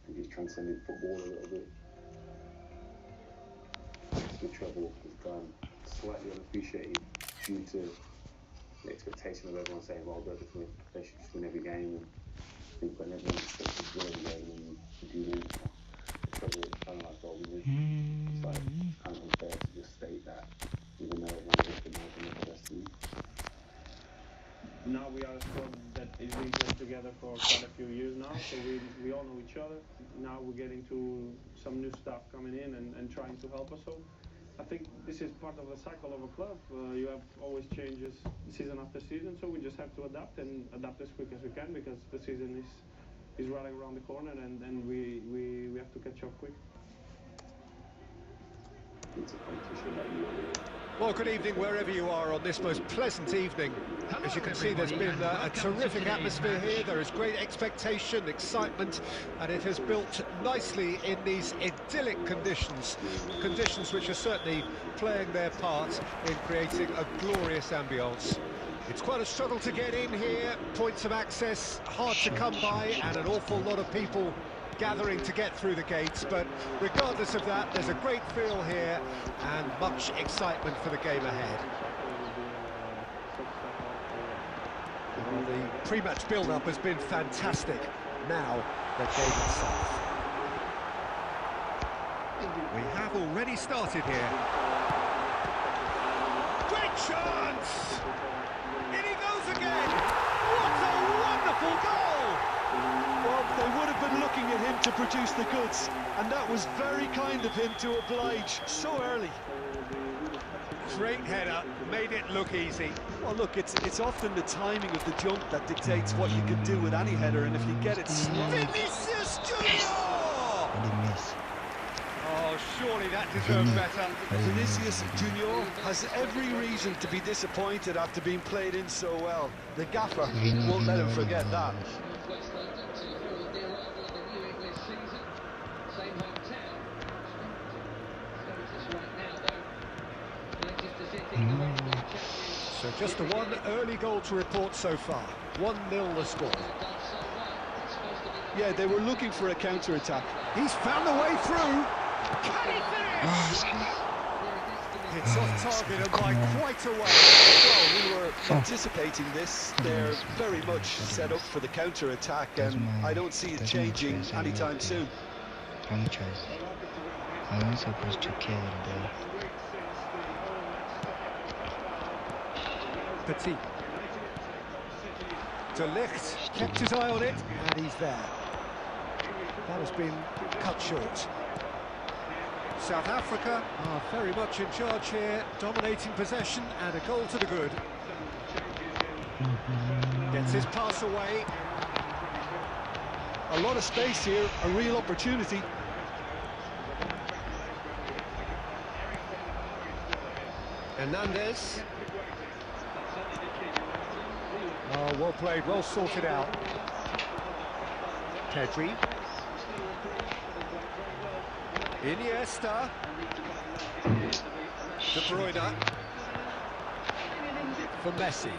think it's transcended football a little bit. The treble has gone slightly unappreciated due to the expectation of everyone saying, well, they should just win every game. And I think when everyone expects to win every game and you do win, trouble, kind of like golden win. So it's kind of unfair to just state that, even though everyone recognises the best team. Now we are a squad that is being playing together for quite a few years now, so we all know each other. Now we're getting to some new staff coming in and trying to help us. So I think this is part of the cycle of a club. You have always changes season after season, so we just have to adapt and adapt as quick as we can, because the season is right around the corner, and we have to catch up quick. Well, good evening wherever you are on this most pleasant evening. As you can see, there's been a terrific atmosphere here. There is great expectation, excitement, and it has built nicely in these idyllic conditions which are certainly playing their part in creating a glorious ambience. It's quite a struggle to get in here, points of access hard to come by, and an awful lot of people gathering to get through the gates, but regardless of that, there's a great feel here and much excitement for the game ahead. Well, the pre-match build-up has been fantastic. Now, the game itself. We have already started here. Great chance! In he goes again! What a wonderful goal! Well, they would have been looking at him to produce the goods, and that was very kind of him to oblige so early. Great header, made it look easy. Well, look, it's often the timing of the jump that dictates what you can do with any header, and if you get it Vinicius Junior! Oh, surely that deserved better. Vinicius Junior has every reason to be disappointed after being played in so well. The gaffer won't let him forget that. So just the one early goal to report so far. 1-0 the score. Yeah, they were looking for a counter-attack. He's found the way through. Can he finish? It's off target and by quite a way. Well, we were anticipating this. They're very much set up for the counter-attack, and I don't see it changing anytime soon. Wrong choice. I wasn't supposed to kill there. Petit. De Ligt kept his eye on it, and he's there. That has been cut short. South Africa are very much in charge here, dominating possession, and a goal to the good. Gets his pass away. A lot of space here, a real opportunity. Hernandez. Oh, well played, well sorted out. Pedri. Iniesta. De Bruyne. For Messi.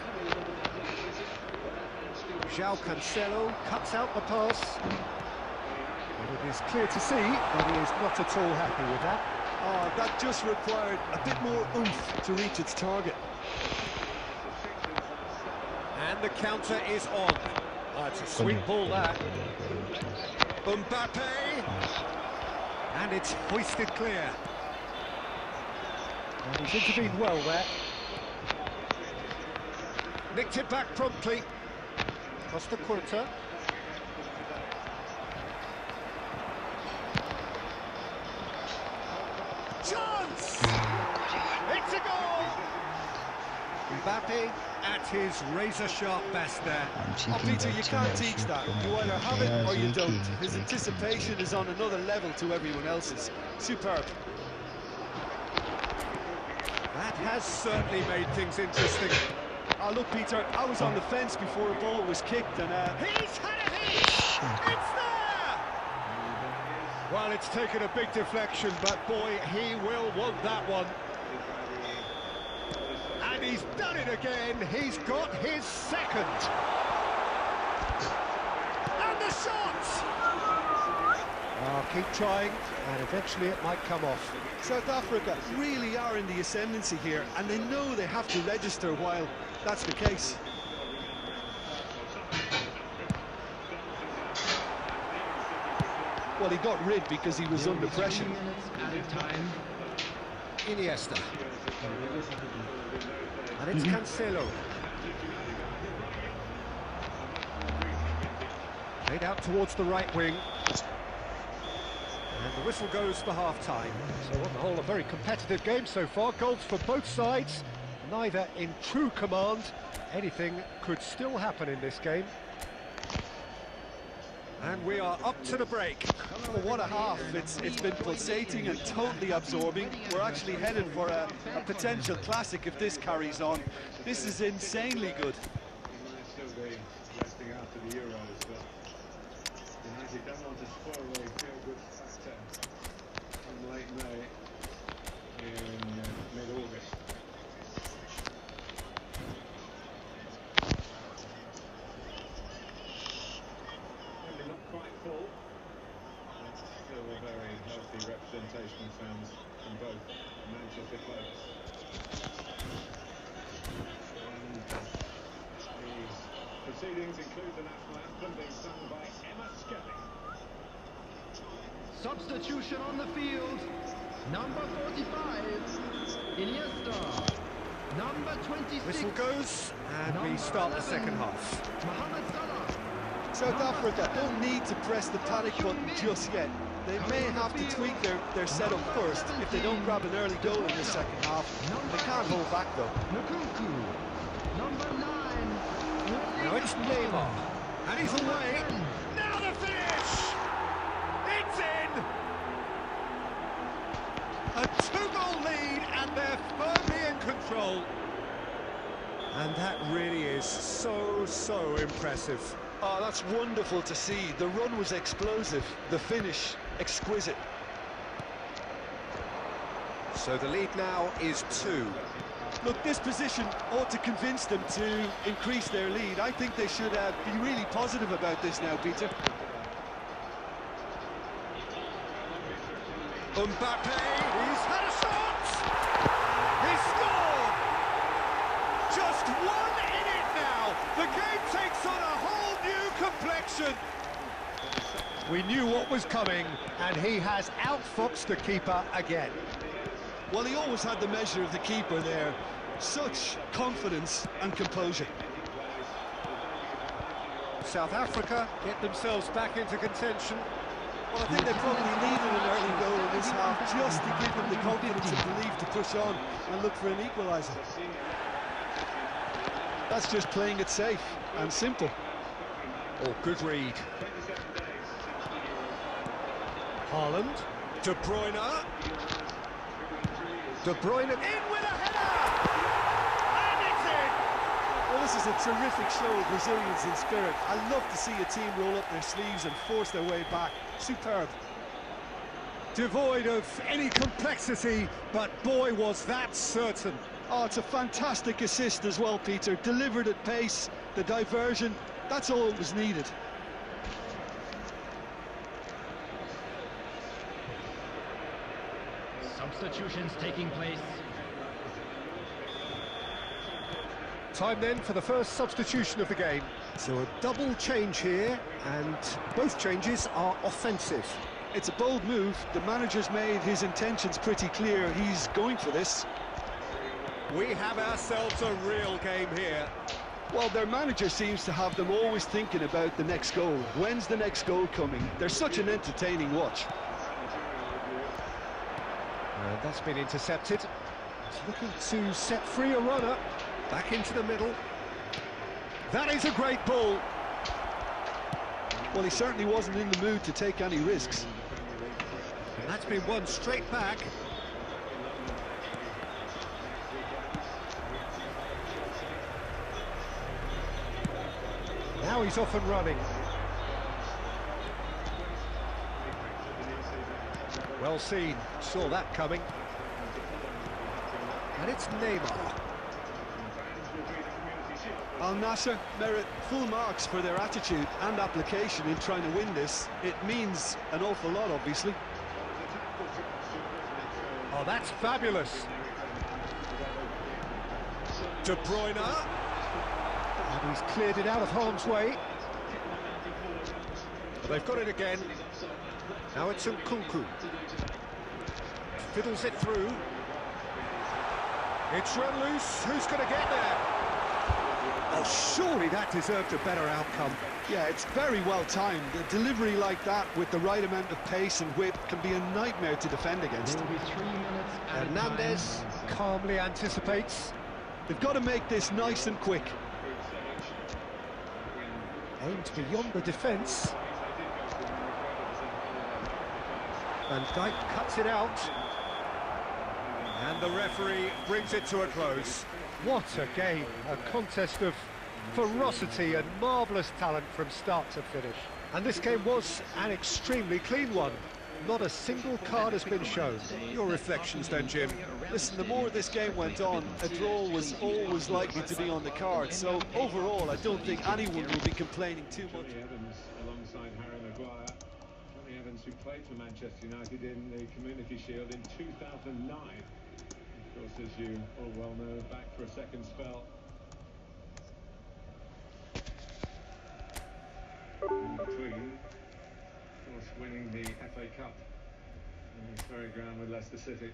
João Cancelo cuts out the pass. And it is clear to see that he is not at all happy with that. Oh, that just required a bit more oomph to reach its target. And the counter is on. Oh, it's a sweet ball, that. Mbappe. And it's hoisted clear. And he's intervened well there. Nicked it back promptly. Costa Curta. Chance! It's a goal! Mbappe at his razor-sharp best there. Oh, Peter, you can't teach that. You either have it or you don't. His anticipation is on another level to everyone else's. Superb. That has certainly made things interesting. Oh, look, Peter, I was on the fence before a ball was kicked, and he's had a hit! It's there! Well, it's taken a big deflection, but boy, he will want that one. And he's done it again. He's got his second. And the shot! Oh, keep trying, and eventually it might come off. South Africa really are in the ascendancy here, and they know they have to register while that's the case. Well, he got rid because he was under pressure. Added time. Iniesta. And it's Cancelo. Played out towards the right wing. And the whistle goes for half-time. So on the whole, a very competitive game so far. Goals for both sides, neither in true command. Anything could still happen in this game. And we are up to the break. Oh, what a half. It's been pulsating and totally absorbing. We're actually headed for a potential classic if this carries on. This is insanely good. He might still be resting after the Euros, but United don't want to spoil the feel-good factor in late May in mid-August. Not quite full, but still a very healthy representation of fans from both Manchester clubs. And these proceedings include the national anthem being sung by Emma Skelly. Substitution on the field. Number 45, Iniesta. Number 26. Whistle goes, and we start the second half. Mohamed Salah. South Africa don't need to press the panic button just yet. They may have to tweak their setup first if they don't grab an early goal in the second half. They can't hold back though. Number 9. Now it's Neymar, and he's away. Now the finish! It's in! A 2-goal lead, and they're firmly in control. And that really is so impressive. Oh, that's wonderful to see. The run was explosive, the finish exquisite. So the lead now is 2. Look, this position ought to convince them to increase their lead. I think they should be really positive about this now, Peter. Mbappe, he's had a shot! He scored! Just one in it now! The game takes on a whole new complexion! We knew what was coming, and he has outfoxed the keeper again. Well, he always had the measure of the keeper there. Such confidence and composure. South Africa get themselves back into contention. Well, I think they probably needed an early goal in this half just to give them the confidence and belief to push on and look for an equaliser. That's just playing it safe and simple. Oh, good read. Haaland, De Bruyne. De Bruyne in with a header! And it's in! Well, this is a terrific show of resilience and spirit. I love to see a team roll up their sleeves and force their way back. Superb. Devoid of any complexity, but boy, was that certain. Oh, it's a fantastic assist as well, Peter. Delivered at pace, the diversion, that's all that was needed. Substitutions taking place. Time then for the first substitution of the game. So a double change here, and both changes are offensive. It's a bold move. The manager's made his intentions pretty clear. He's going for this. We have ourselves a real game here. Well, their manager seems to have them always thinking about the next goal. When's the next goal coming? They're such an entertaining watch. That's been intercepted. He's looking to set free a runner. Back into the middle. That is a great ball. Well, he certainly wasn't in the mood to take any risks. And that's been won straight back. Now he's off and running. Well seen, saw that coming. And it's Neymar. Al Nassr merit full marks for their attitude and application in trying to win this. It means an awful lot, obviously. Oh, that's fabulous. De Bruyne. And he's cleared it out of harm's way. But they've got it again. Now it's Nkunku. Fiddles it through. It's run loose. Who's going to get there? Oh, surely that deserved a better outcome. Yeah, it's very well timed. A delivery like that with the right amount of pace and whip can be a nightmare to defend against. There will be 3 minutes at Hernandez calmly anticipates. They've got to make this nice and quick. Aimed beyond the defence. Van Dijk cuts it out. And the referee brings it to a close. What a game, a contest of ferocity and marvellous talent from start to finish. And this game was an extremely clean one. Not a single card has been shown. Your reflections then, Jim? Listen, the more this game went on, a draw was always likely to be on the card. So overall, I don't think anyone will be complaining too much. Johnny Evans alongside Harry Maguire. Johnny Evans, who played for Manchester United in the Community Shield in 2009. Of course, as you all well know, back for a second spell. In between, of course, winning the FA Cup in this very ground with Leicester City.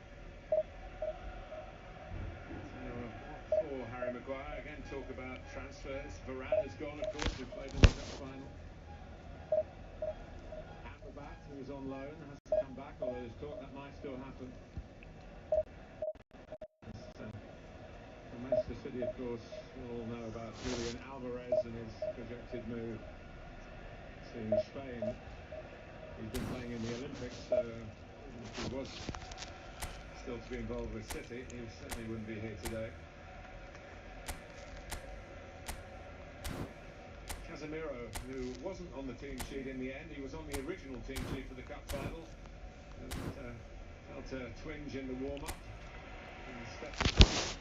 So, for Harry Maguire, again, talk about transfers. Varane has gone, of course, who played in the cup final. Amrabat, who was on loan, hasn't come back, although there's talk that might still happen. Manchester City, of course, you all know about Julian Alvarez and his projected move to Spain. He's been playing in the Olympics, so if he was still to be involved with City, he certainly wouldn't be here today. Casemiro, who wasn't on the team sheet in the end, he was on the original team sheet for the cup final. Felt a twinge in the warm-up and stepped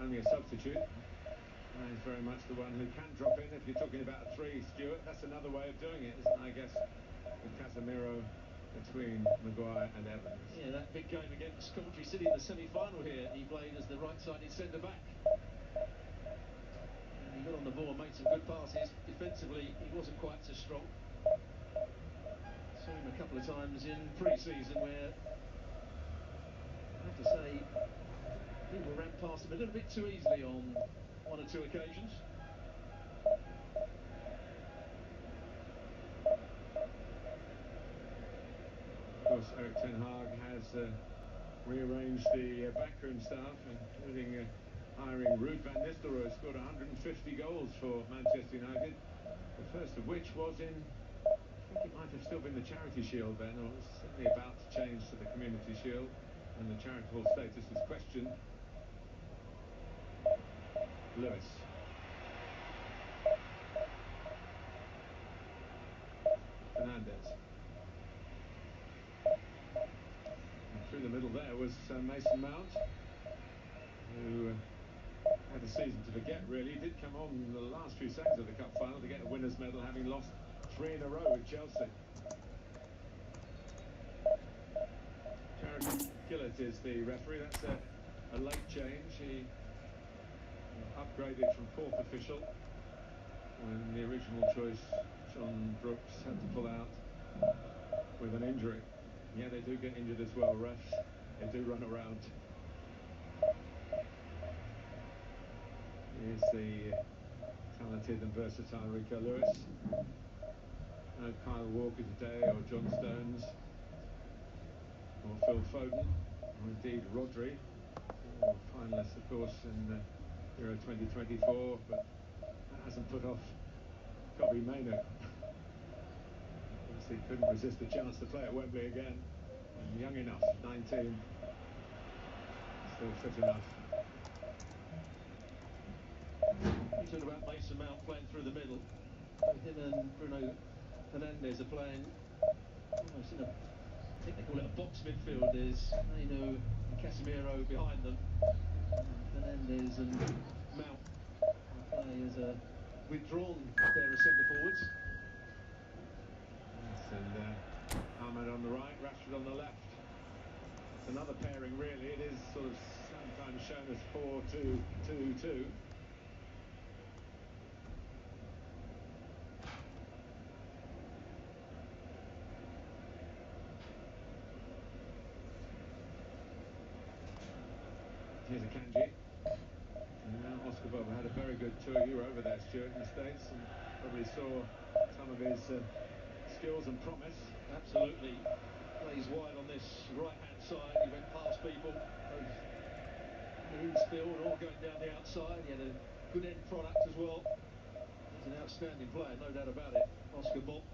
only a substitute, and he's very much the one who can drop in. If you're talking about a 3, Stuart, that's another way of doing it, isn't it, I guess, with Casemiro between Maguire and Evans. Yeah, that big game against Coventry City in the semi-final here, he played as the right-sided centre-back. And he got on the ball and made some good passes. Defensively, he wasn't quite so strong. Saw him a couple of times in pre-season where, I have to say, people ran past him a little bit too easily on 1 or 2 occasions. Of course, Erik ten Hag has rearranged the backroom staff, including hiring Ruud van Nistelrooy, who scored 150 goals for Manchester United, the first of which was in, I think it might have still been the Charity Shield then, or it was certainly about to change to the Community Shield, and the charitable status is questioned. Lewis. Fernandez. And through the middle there was Mason Mount, who had a season to forget, really. He did come on in the last few seconds of the cup final to get a winner's medal, having lost 3 in a row with Chelsea. Jared Gillett is the referee. That's a late change. He upgraded from 4th official. when the original choice, John Brooks, had to pull out with an injury. Yeah, they do get injured as well, refs. They do run around. Here's the talented and versatile Rico Lewis. No Kyle Walker today, or John Stones, or Phil Foden, or indeed Rodri, all finalists, of course, in Euro 2024, but that hasn't put off Kobbie Mainoo. Obviously couldn't resist the chance to play at Wembley again. And young enough, 19, still fit enough. You talk about Mason Mount playing through the middle. Him and Bruno Fernandes are playing almost in a, I think they call it a box midfield. There's Mainoo and Casemiro behind them. Fernandes and Mount play as a withdrawn pair of centre forwards. Yes, and Ahmed on the right, Rashford on the left. It's another pairing, really. It is sort of sometimes shown as 4-2-2-2. Here's a Kanji. Oscar Bob had a very good tour. You were over there, Stuart, in the States, and probably saw some of his skills and promise. Absolutely. Plays wide on this right-hand side. He went past people, both in the infield or going down the outside. He had a good end product as well. He's an outstanding player, no doubt about it. Oscar Bob.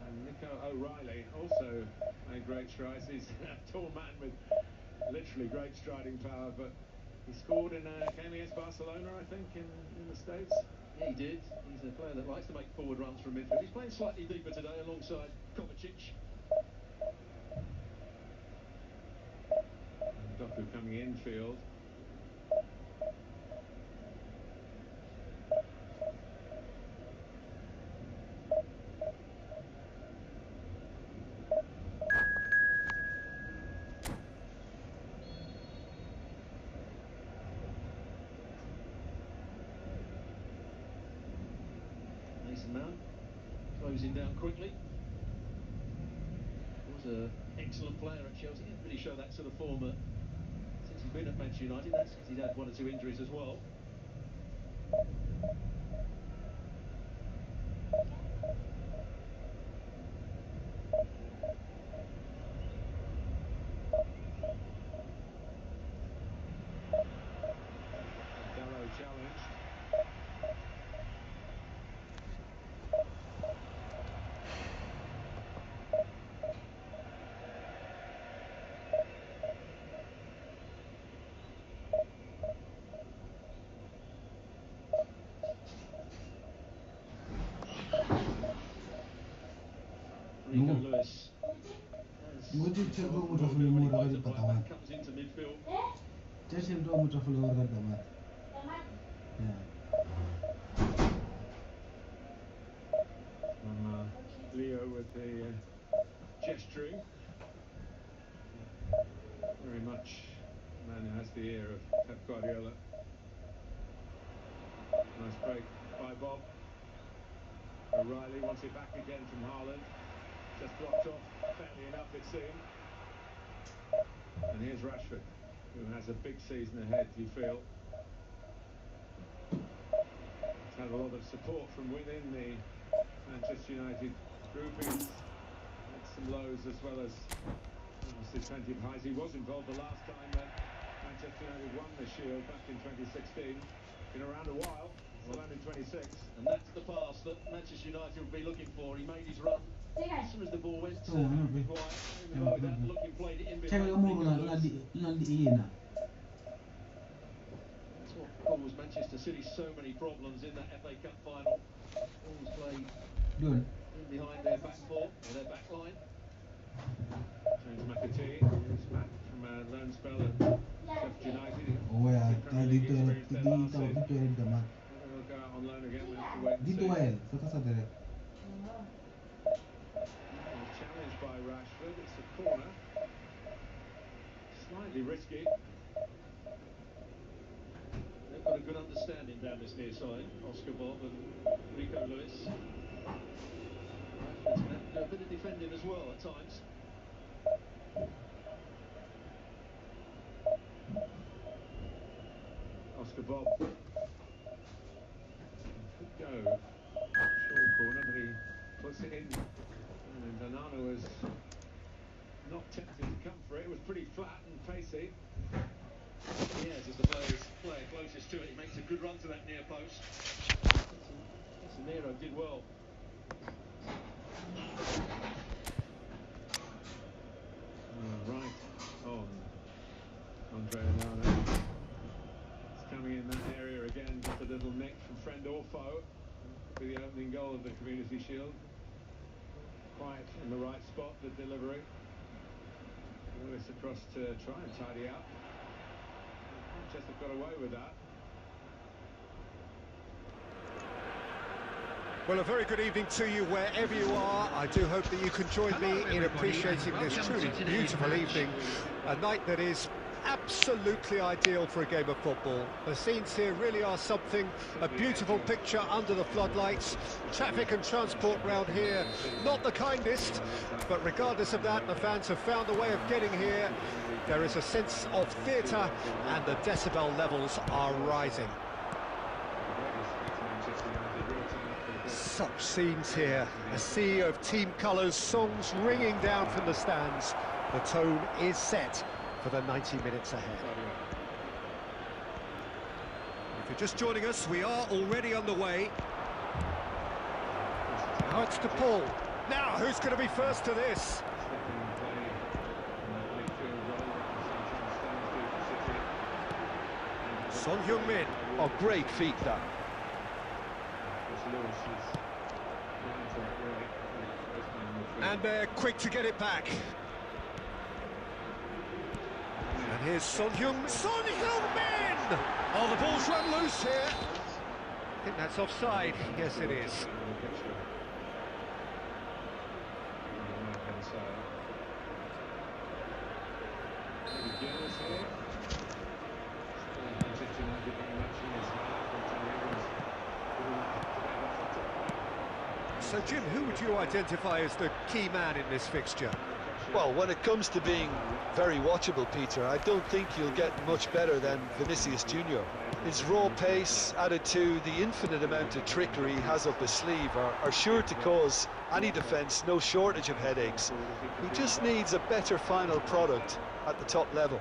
And Nico O'Reilly also made great strides. He's a tall man with literally great striding power, but he scored in a game against Barcelona, I think, in the States. Yeah, he did. He's a player that likes to make forward runs from midfield. He's playing slightly deeper today alongside Kovacic. And Doku coming infield. Mason Mount closing down quickly. Was an excellent player at Chelsea. He didn't really show that sort of form since he's been at Manchester United. That's because he's had one or two injuries as well. Dello challenged. Rico Lewis comes into midfield. From Leo with the gesturing. Very much a man who has the ear of Pep Guardiola. Nice break by Bob. O'Reilly wants it back again from Haaland. Just blocked off, fairly enough it seemed. And here's Rashford, who has a big season ahead, you feel. He's had a lot of support from within the Manchester United group. He's had some lows as well as obviously plenty of highs. He was involved the last time that Manchester United won the Shield back in 2016. Been around a while, still only 26. And that's the pass that Manchester United will be looking for. He made his run. As soon as the ball went quiet, without looking, played it in behind. That's what caused Manchester City so many problems in that FA Cup final. Always played in behind their back four, or their back line. James McAtee, who's back from a loan spell at Sheffield United. Premier League experience there last season. Whether he'll go out on loan again, we'll have to wait and see. Challenged by Rashford, it's a corner. Slightly risky. They've got a good understanding down this near side, Oscar Bob and Rico as well at times. Oscar Bob. Could go short corner, but he puts it in. And Banana was not tempted to come for it. It was pretty flat and pacey. Yes, as the player closest to it, he makes a good run to that near post. Casemiro did well. Right on Andre Onana. It's coming in that area again, just a little nick from friend or foe for the opening goal of the Community Shield. Quite in the right spot, the delivery. Lewis across to try and tidy up. Manchester got away with that. Well, a very good evening to you wherever you are. I do hope that you can join me in appreciating this truly beautiful evening. A night that is absolutely ideal for a game of football. The scenes here really are something, a beautiful picture under the floodlights. Traffic and transport round here, not the kindest, but regardless of that, the fans have found a way of getting here. There is a sense of theatre and the decibel levels are rising. Such scenes here, a sea of team colours, songs ringing down from the stands. The tone is set for the 90 minutes ahead. If you're just joining us, we are already on the way. Now it's to Paul. Now, who's going to be first to this? Son Heung-min. Oh, great feat, that. And they're quick to get it back. And here's Son Heung-min! Oh, the ball's run loose here. I think that's offside. Yes, it is. So, Jim, who would you identify as the key man in this fixture? Well, when it comes to being very watchable, Peter, I don't think you'll get much better than Vinicius Junior. His raw pace, added to the infinite amount of trickery he has up his sleeve, are sure to cause any defence no shortage of headaches. He just needs a better final product at the top level.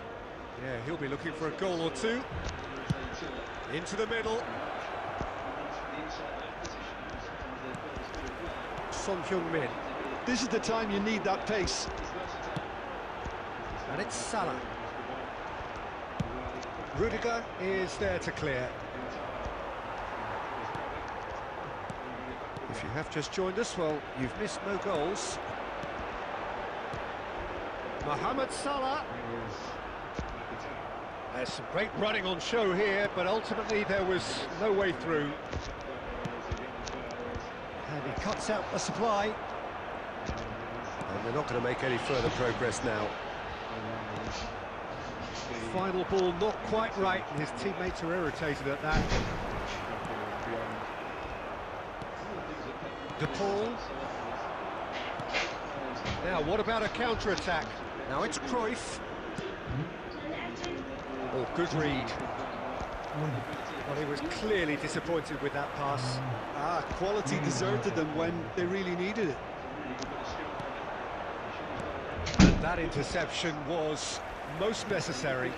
Yeah, he'll be looking for a goal or two. Into the middle. Son Heung-min. This is the time you need that pace. And it's Salah. Rudiger is there to clear. If you have just joined us, well, you've missed no goals. Mohamed Salah. There's some great running on show here, but ultimately there was no way through. And he cuts out the supply. And they're not going to make any further progress now. Final ball not quite right, and his teammates are irritated at that. DePaul. Now, what about a counter-attack? Now it's Cruyff. Oh, good read. Well, he was clearly disappointed with that pass. Quality deserted them when they really needed it. And that interception was most necessary.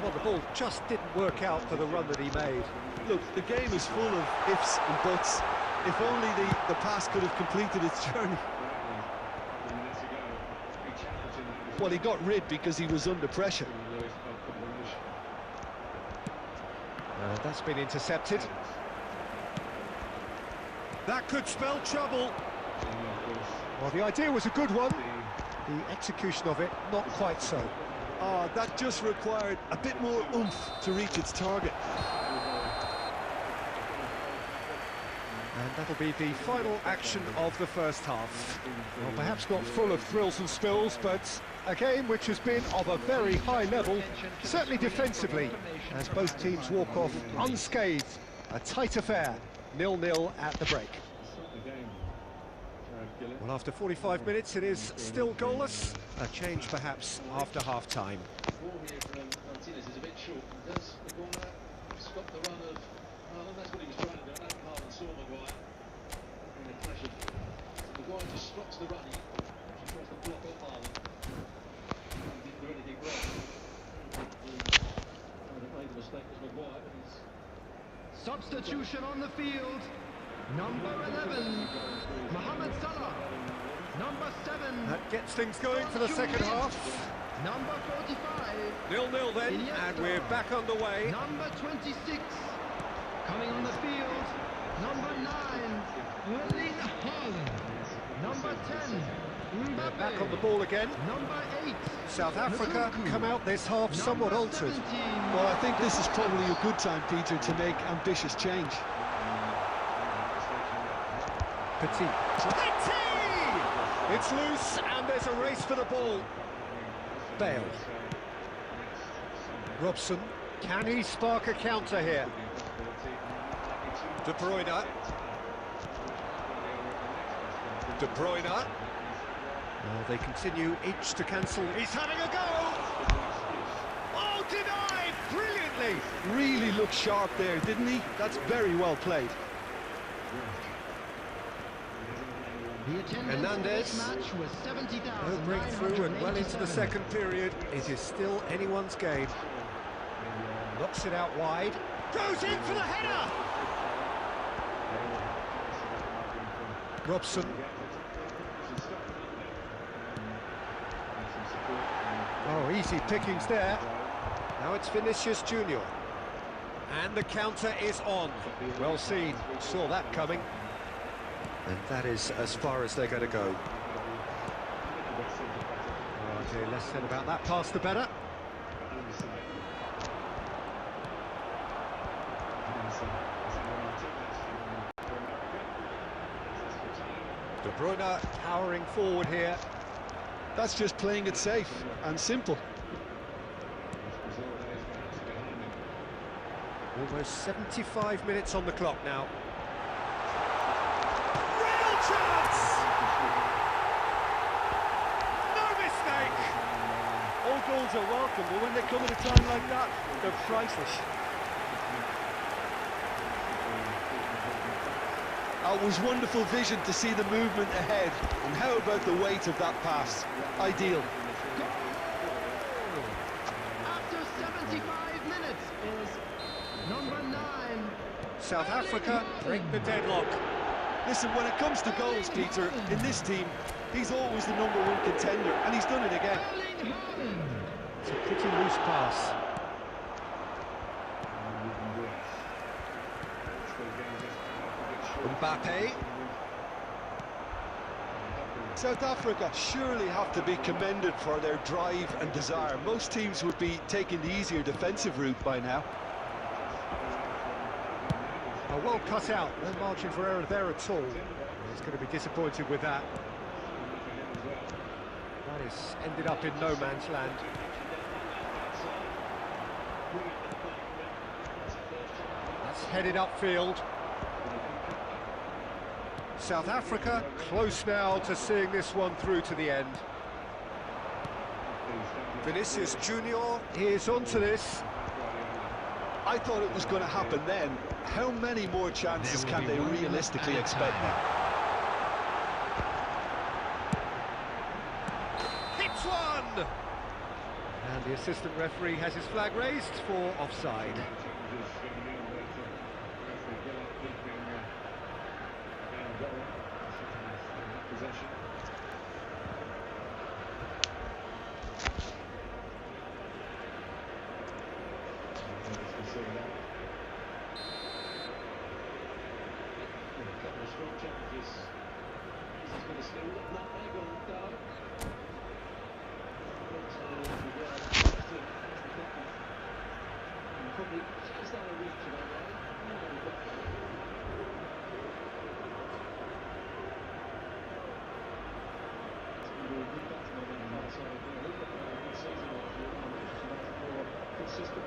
Well, the ball just didn't work out for the run that he made. Look, the game is full of ifs and buts. If only the pass could have completed its journey. Well, he got rid because he was under pressure. That's been intercepted. That could spell trouble. Well, the idea was a good one. The execution of it, not quite so. That just required a bit more oomph to reach its target. And that'll be the final action of the first half. Well, perhaps not full of thrills and spills, but a game which has been of a very high level, certainly defensively, as both teams walk off unscathed. A tight affair, 0-0 at the break. Well, after 45 minutes, it is still goalless. A change, perhaps, after half-time. Ball here from Martinez is a bit short. Does the corner stop the run of Haaland? That's what he was trying to do. I don't think Haaland saw Maguire in the clash of... Maguire just stops the run. He tries to block off Haaland. He didn't do anything wrong. The made the mistake was Maguire, but he's... Substitution on the field. Number 11, Mohamed Salah. Number 7. That gets things going for the second half. Number 45. 0-0 then, and we're back underway. Number 26. Coming on the field. Number 9, Erling Haaland. Number 10, Mbappe. They're back on the ball again. Number 8. South Africa come out this half somewhat altered. Well, I think this is probably a good time, Peter, to make ambitious change. Petit. It's loose, and there's a race for the ball. Bale. Robson. Can he spark a counter here? De Bruyne. De Bruyne. Well, they continue each to cancel. He's having a go! Oh, denied! Brilliantly! Really looked sharp there, didn't he? That's very well played. Hernandez. No breakthrough and well into the second period. It is still anyone's game. Knocks it out wide. Goes in for the header! Robson. Oh, easy pickings there. Now it's Vinicius Junior. And the counter is on. Well seen. Saw that coming. And that is as far as they're going to go. Oh dear, less said about that pass the better. De Bruyne powering forward here. That's just playing it safe and simple. Almost 75 minutes on the clock now. Real chance! No mistake! All goals are welcome, but when they come at a time like that, they're priceless. It was wonderful vision to see the movement ahead, and how about the weight of that pass? Ideal. After 75 minutes is number 9. South Africa break the deadlock. Listen, when it comes to goals, Peter, in this team, he's always the #1 contender, and he's done it again. It's a pretty loose pass. Mbappe. South Africa surely have to be commended for their drive and desire. Most teams would be taking the easier defensive route by now. Oh, well cut out, no margin for error there at all. He's going to be disappointed with that. That has ended up in no man's land. That's headed upfield. South Africa close now to seeing this one through to the end. Vinicius Junior is onto this. I thought it was going to happen then. How many more chances can they realistically expect now? Hits one! And the assistant referee has his flag raised for offside. Consistent